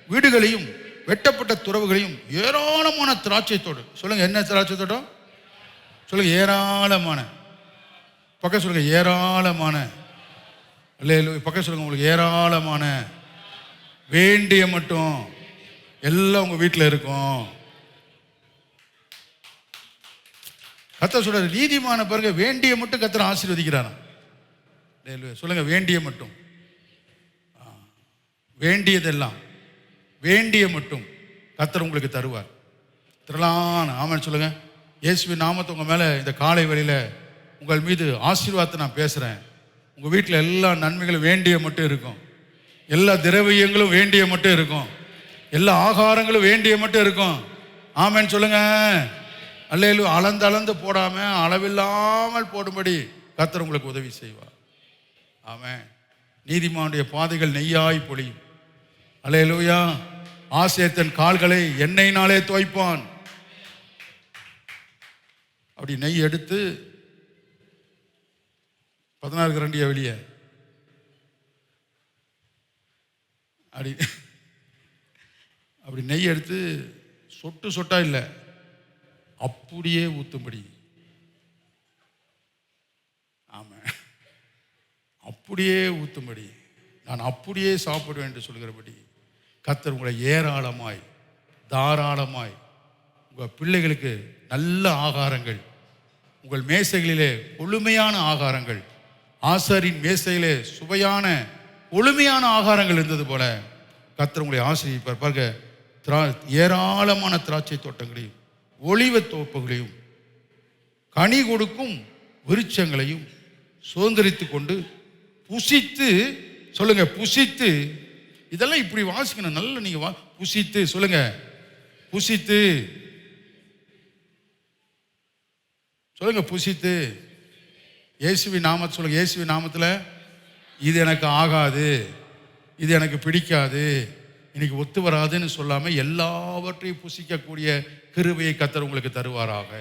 வீடுகளையும் வெட்டப்பட்ட துறவுகளையும் ஏராளமான திராட்சைத்தோடு சொல்லுங்க. என்ன திராட்சைத்தோட்டம் சொல்லுங்க? ஏராளமான. பக்கம் சொல்லுங்க, ஏராளமான. அல்லேலூயா. பக்கம் சொல்லுங்க, உங்களுக்கு ஏராளமான. வேண்டிய மட்டும் எல்லாம் உங்க வீட்டில் இருக்கும். கர்த்தர் சொல்றாரு, நீதிமான பாருங்க, வேண்டிய மட்டும் கர்த்தர் ஆசீர்வதிக்கிறாராம். சொல்லுங்க, வேண்டிய மட்டும். வேண்டியதெல்லாம் வேண்டிய மட்டும் கர்த்தர் உங்களுக்கு தருவார். திரளான ஆமென் சொல்லுங்க. இயேசுவின் நாமத்தை உங்க மேல இந்த காலை வேளையில உங்கள் மீது ஆசீர்வாதத்தை நான் பேசுறேன். உங்க வீட்டில் எல்லா நன்மைகளும் வேண்டிய மட்டும் இருக்கும், எல்லா திரவியங்களும் வேண்டிய மட்டும் இருக்கும், எல்லா ஆகாரங்களும் வேண்டிய மட்டும் இருக்கும். ஆமென் சொல்லுங்க. அல்லேலூயா. அளந்து போடாம அளவில்லாமல் போடும்படி கர்த்தர் உங்களுக்கு உதவி செய்வார். ஆமென். நீதிமானுடைய பாதைகள் நெய்யாய் பொழியும். அல்லேலூயா. ஆசேர் தன் கால்களை எண்ணெயினாலே துவைப்பான். அப்படி நெய் எடுத்து 16 கரண்டிய வெளியே அப்படி நெய் எடுத்து சொட்டா இல்லை, அப்படியே ஊத்தும்படி. அப்படியே ஊற்றும்படி, நான் அப்படியே சாப்பிடுவேன் என்று சொல்கிறபடி கர்த்தர் உங்களை ஏராளமாய் தாராளமாய் உங்கள் பிள்ளைகளுக்கு நல்ல ஆகாரங்கள், உங்கள் மேசைகளிலே கொழுமையான ஆகாரங்கள், ஆசாரின் மேசையிலே சுவையான கொழுமையான ஆகாரங்கள் இருந்தது போல கர்த்தர் உங்களை ஆசீர்வதிப்பார். பாருங்க, ஏராளமான திராட்சை தோட்டங்களையும் ஒலிவ தோப்புகளையும் கனி கொடுக்கும் விருட்சங்களையும் சுதந்திரித்து கொண்டு புசித்து, சொல்லுங்க புசித்து, இதெல்லாம் இப்படி வாசிக்கணும். நல்ல நீங்க புசித்து சொல்லுங்க, புசித்து சொல்லுங்க, புசித்து. இயேசுவின் நாமத்தை சொல்லுங்க, இயேசுவின் நாமத்தில் இது எனக்கு ஆகாது, இது எனக்கு பிடிக்காது, இன்னைக்கு ஒத்து வராதுன்னு சொல்லாம எல்லாவற்றையும் புசிக்கக்கூடிய கிருபையை கர்த்தர் உங்களுக்கு தருவாராக.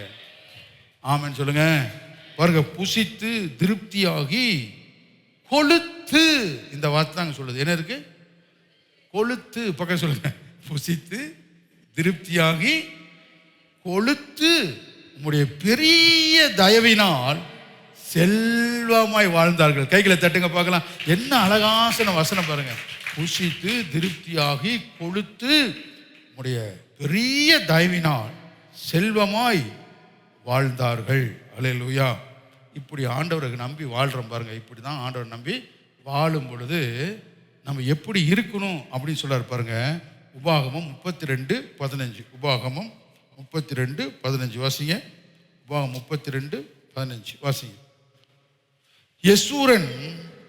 ஆமென் சொல்லுங்க. பாருங்க, புசித்து திருப்தியாகி கொழுத்து, இந்த வார்த்தை தாங்க சொல்லுது. என்ன இருக்கு? கொழுத்து. பக்கம் சொல்லுங்க, புசித்து திருப்தியாகி கொழுத்து உம்முடைய பெரிய தயவினால் செல்வமாய் வாழ்ந்தார்கள். கைகளை தட்டுங்க பார்க்கலாம். என்ன அழகாசன வசனம் பாருங்க. புசித்து திருப்தியாகி கொழுத்து உம்முடைய பெரிய தயவினால் செல்வமாய் வாழ்ந்தார்கள். அல்லேலூயா. இப்படி ஆண்டவரை நம்பி வாழ்கிறோம் பாருங்க. இப்படி தான் ஆண்டவரை நம்பி வாழும் பொழுது நம்ம எப்படி இருக்கணும் அப்படின்னு சொல்றாரு பாருங்க. உபாகமம் 32:15. உபாகமம் 32:15 வாசிங்க. உபாகமம் 32:15 வாசிங்க. யெசூரன்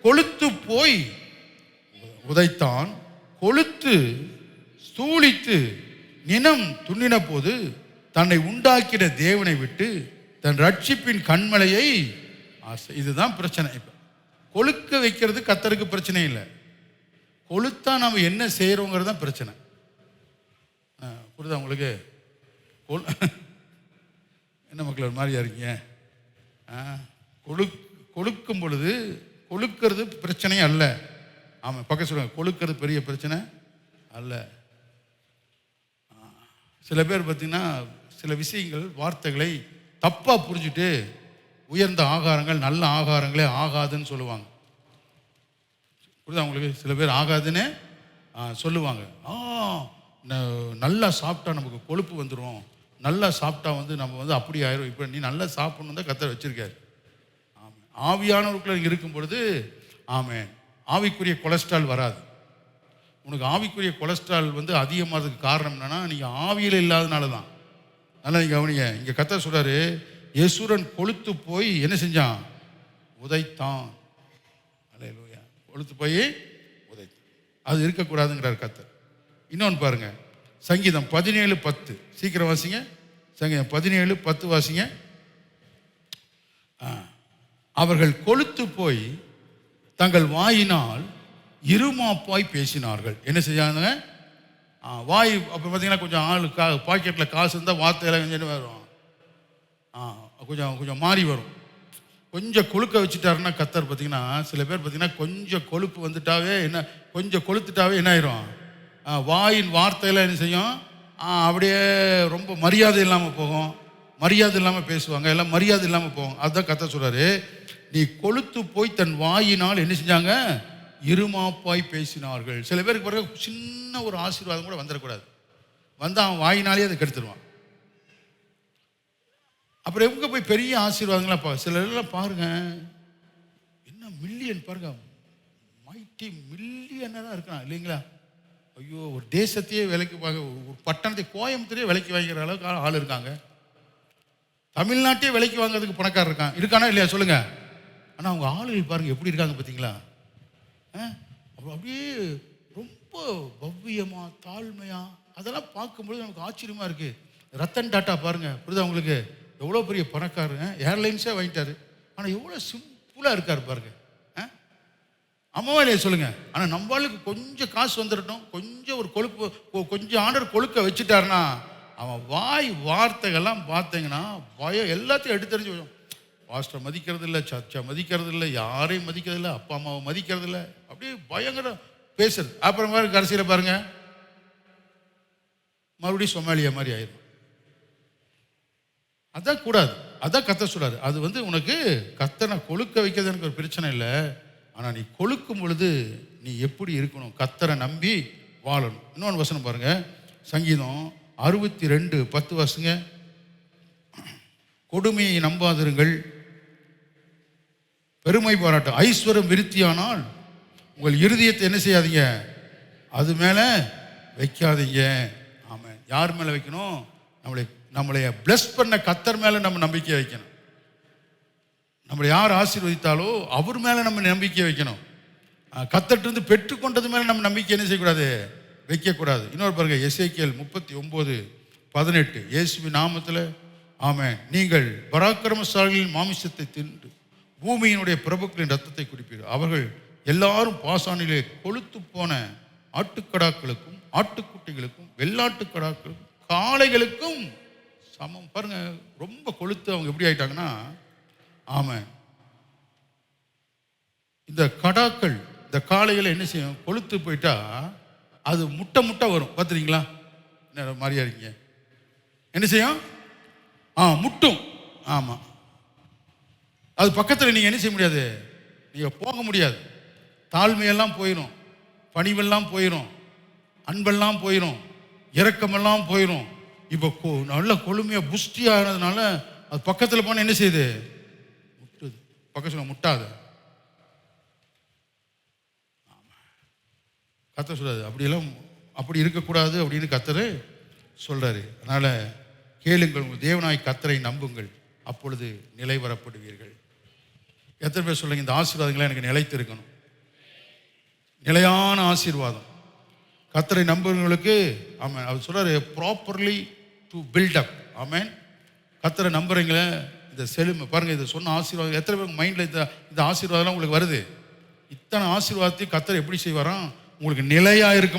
கொழுத்து போய் உதைத்தான், கொழுத்து ஸ்தூலித்து நினம் துண்ணின போது தன்னை உண்டாக்கின தேவனை விட்டு தன் ரட்சிப்பின் கண்மலையை ஆசை. இதுதான் பிரச்சனை. இப்ப கொழுக்க வைக்கிறது கர்த்தருக்கு பிரச்சனை இல்லை, கொழுத்தா நம்ம என்ன செய்யறோங்கிறது தான் பிரச்சனை. புரியுதா உங்களுக்கு? என்ன மக்கள் ஒரு மாதிரியா இருக்கீங்க? கொழுக்கும் பொழுது கொழுக்கிறது பிரச்சனையே அல்ல. ஆமாம், பக்கம் சொல்லுங்க, கொழுக்கிறது பெரிய பிரச்சனை அல்ல. சில பேர் பார்த்தீங்கன்னா சில விஷயங்கள் வார்த்தைகளை தப்பாக புரிஞ்சுட்டு உயர்ந்த ஆகாரங்கள் நல்ல ஆகாரங்களே ஆகாதுன்னு சொல்லுவாங்க. புரியுதா உங்களுக்கு? சில பேர் ஆகாதுன்னு சொல்லுவாங்க. நல்லா சாப்பிட்டா நமக்கு கொழுப்பு வந்துடும், நல்லா சாப்பிட்டா நம்ம அப்படி ஆயிரும். இப்போ நீ நல்லா சாப்பிடணும் தான் கர்த்தர் வச்சிருக்காரு. ஆமாம், ஆவியானவருக்குள்ள இருக்கும் பொழுது ஆமாம் ஆவிக்குரிய கொலஸ்ட்ரால் வராது. உனக்கு ஆவிக்குரிய கொலஸ்ட்ரால் அதிகமாகிறதுக்கு காரணம் என்னன்னா நீங்கள் ஆவியில் இல்லாதனால தான். நல்லா நீங்கள் கவனிங்க. இங்கே கர்த்தர் சொல்றாரு, யெசூரன் கொழுத்து போய் என்ன செஞ்சான்? உதைத்தான். அல்லேலூயா. கொழுத்து போய் உதைத்தான். அது இருக்கக்கூடாதுங்கிறார் கர்த்தர். இன்னொன்று பாருங்க, சங்கீதம் 17:10. சீக்கிரம் வாசிங்க. சங்கீதம் 17:10 வாசிங்க. அவர்கள் கொழுத்து போய் தங்கள் வாயினால் இருமாப்பாய் பேசினார்கள். என்ன செஞ்சாங்க? வாய் அப்போ பார்த்தீங்கன்னா கொஞ்சம் ஆளுக்கா பாக்கெட்டில் காசு இருந்தால் வார்த்தையெல்லாம் கொஞ்சம் வரும், கொஞ்சம் கொஞ்சம் மாறி வரும். கொஞ்சம் கொழுக்க வச்சுட்டாருன்னா கர்த்தர் பார்த்தீங்கன்னா, சில பேர் பார்த்தீங்கன்னா கொஞ்சம் கொழுப்பு வந்துட்டாவே என்ன, கொஞ்சம் கொளுத்துட்டாவே என்ன ஆயிரும்? வாயின் வார்த்தையெல்லாம் என்ன செய்யும்? அப்படியே ரொம்ப மரியாதை இல்லாமல் போகும், மரியாதை இல்லாமல் பேசுவாங்க, எல்லாம் மரியாதை இல்லாமல் போகும். அதுதான் கர்த்தர் சொல்றாரு, நீ கொழுத்து போய் தன் வாயினால் என்ன செஞ்சாங்க? இருமாப்பாய் பேசினார்கள். சில பேருக்கு பிறகு சின்ன ஒரு ஆசீர்வாதம் கூட வந்துடக்கூடாது, அவன் வாயினாலே அதை கெடுத்துருவான். அப்புறம் எங்க போய் பெரிய ஆசீர்வாதங்களாம் சிலர்லாம் பாருங்க, என்ன மில்லியன் பாருங்க, மைட்டி மில்லியனராக இருக்கான் இல்லைங்களா? ஐயோ, ஒரு தேசத்தையே விலைக்கு வாங்க, ஒரு பட்டணத்தை கோயம்புத்தூரே விலைக்கு வாங்கிக்கிற அளவுக்கு ஆள் இருக்காங்க. தமிழ்நாட்டையே விலைக்கு வாங்குறதுக்கு பணக்காரர் இருக்கானா இல்லையா சொல்லுங்க? ஆனால் அவங்க ஆளுகள் பாருங்க எப்படி இருக்காங்க பார்த்தீங்களா? அப்படியே ரொம்ப பவ்யமா தாழ்மையா, அதெல்லாம் பார்க்கும்போது நமக்கு ஆச்சரியமா இருக்கு. ரத்தன் டாட்டா பாருங்க, புரியுதா உங்களுக்கு? எவ்வளோ பெரிய பணக்காரங்க, ஏர்லைன்ஸே வாங்கிட்டாரு, ஆனால் எவ்வளோ சிம்பிளாக இருக்காரு பாருங்க. அம்மாவா இல்லையா சொல்லுங்க? ஆனால் நம்மளுக்கு கொஞ்சம் காசு வந்துடட்டும், கொஞ்சம் ஒரு கொழுப்பு, கொஞ்சம் ஆர்டர் கொழுக்க வச்சுட்டாருன்னா அவன் வாய் வார்த்தைகள்லாம் பார்த்தீங்கன்னா பயம் எல்லாத்தையும் எடுத்தறிஞ்சு வரும். பாஸ்டர் மதிக்கிறது இல்லை, சர்ச்சை மதிக்கிறது இல்லை, யாரையும் மதிக்கிறது இல்லை, அப்பா அம்மாவை மதிக்கிறது இல்லை, அப்படியே பயங்கர பேசுறது. அப்புறம் மாதிரி கடைசியில் பாருங்க மறுபடியும் சொமாலியா மாதிரி ஆயிடும். அதான் கூடாது. அதான் கர்த்தர் சொல்றாரு. அது உனக்கு கர்த்தனை கொழுக்க வைக்கிறது எனக்கு ஒரு பிரச்சனை இல்லை, ஆனால் நீ கொழுக்கும் பொழுது நீ எப்படி இருக்கணும்? கர்த்தரை நம்பி வாழணும். இன்னொன்று வசனம் பாருங்க, சங்கீதம் 62:10 வாசிங்க. கொடுமையை நம்பாதிருங்கள், பெருமை பாராட்ட ஐஸ்வர்யம் விருத்தியானால் உங்கள் இருதயத்தை என்ன செய்யாதீங்க? அது மேலே வைக்காதீங்க. ஆமாம். யார் மேலே வைக்கணும்? நம்மளை பிளஸ் பண்ண கர்த்தர் மேலே நம்ம நம்பிக்கை வைக்கணும். நம்மளை யார் ஆசீர்வதித்தாலோ அவர் மேலே நம்ம நம்பிக்கை வைக்கணும். கர்த்தர்கிட்ட பெற்றுக்கொண்டது மேலே நம்ம நம்பிக்கை என்ன செய்யக்கூடாது? வைக்கக்கூடாது. இன்னொரு பாருங்க, எசேக்கியேல் 39:18. இயேசுவின் நாமத்தில் ஆமென். நீங்கள் பராக்கிரமசாலிகளின் மாமிசத்தை தின்று பூமியினுடைய பிரபுக்களின் ரத்தத்தை குடிப்பீர்கள். அவர்கள் எல்லாரும் பாசானிலே கொழுத்து போன ஆட்டுக்கடாக்களுக்கும் ஆட்டுக்குட்டிகளுக்கும் வெள்ளாட்டுக்கடாக்களுக்கும் காளைகளுக்கும் சமம். பாருங்க, ரொம்ப கொழுத்து அவங்க எப்படி ஆயிட்டாங்கன்னா, ஆமாம், இந்த கடாக்கள் இந்த காளைகளை என்ன செய்யும்? கொழுத்து போயிட்டா அது முட்டை வரும். பார்த்துறீங்களா? என்ன மாதிரியா இருக்கீங்க? என்ன செய்யும்? முட்டும். ஆமாம். அது பக்கத்தில் நீங்கள் என்ன செய்ய முடியாது? நீங்கள் போக முடியாது. தாழ்மையெல்லாம் போயிடும், பணிவெல்லாம் போயிடும், அன்பெல்லாம் போயிடும், இரக்கமெல்லாம் போயிடும். இப்போ நல்ல கொழுமையாக புஷ்டியாகிறதுனால அது பக்கத்தில் போனால் என்ன செய்யுது? முட்டுது. பக்கத்தில் முட்டாது. கர்த்தர் சொல்றாரு, அப்படியெல்லாம் அப்படி இருக்கக்கூடாது அப்படின்னு கர்த்தர் சொல்றாரு. அதனால் கேளுங்கள், உங்கள் தேவனாய் கர்த்தரை நம்புங்கள், அப்பொழுது நிலை வரப்படுவீர்கள். எத்தனை பேர் சொல்லுங்க, இந்த ஆசீர்வாதங்கள்லாம் எனக்கு நிலைத்து இருக்கணும்? நிலையான ஆசீர்வாதம் கர்த்தரை நம்புறவங்களுக்கு. ஆமாம், அவர் சொல்றாரு, ப்ராப்பர்லி டு பில்ட் அப். ஆமென். கர்த்தரை நம்புறீங்களே, இந்த செழுமை பாருங்க. இதை சொன்ன ஆசீர்வாதம் எத்தனை பேர் மைண்டில் இந்த ஆசீர்வாதம்லாம் உங்களுக்கு வருது? இத்தனை ஆசீர்வாதத்தையும் கர்த்தர் எப்படி செய்வாராம்? உங்களுக்கு நிலையாக இருக்கும்.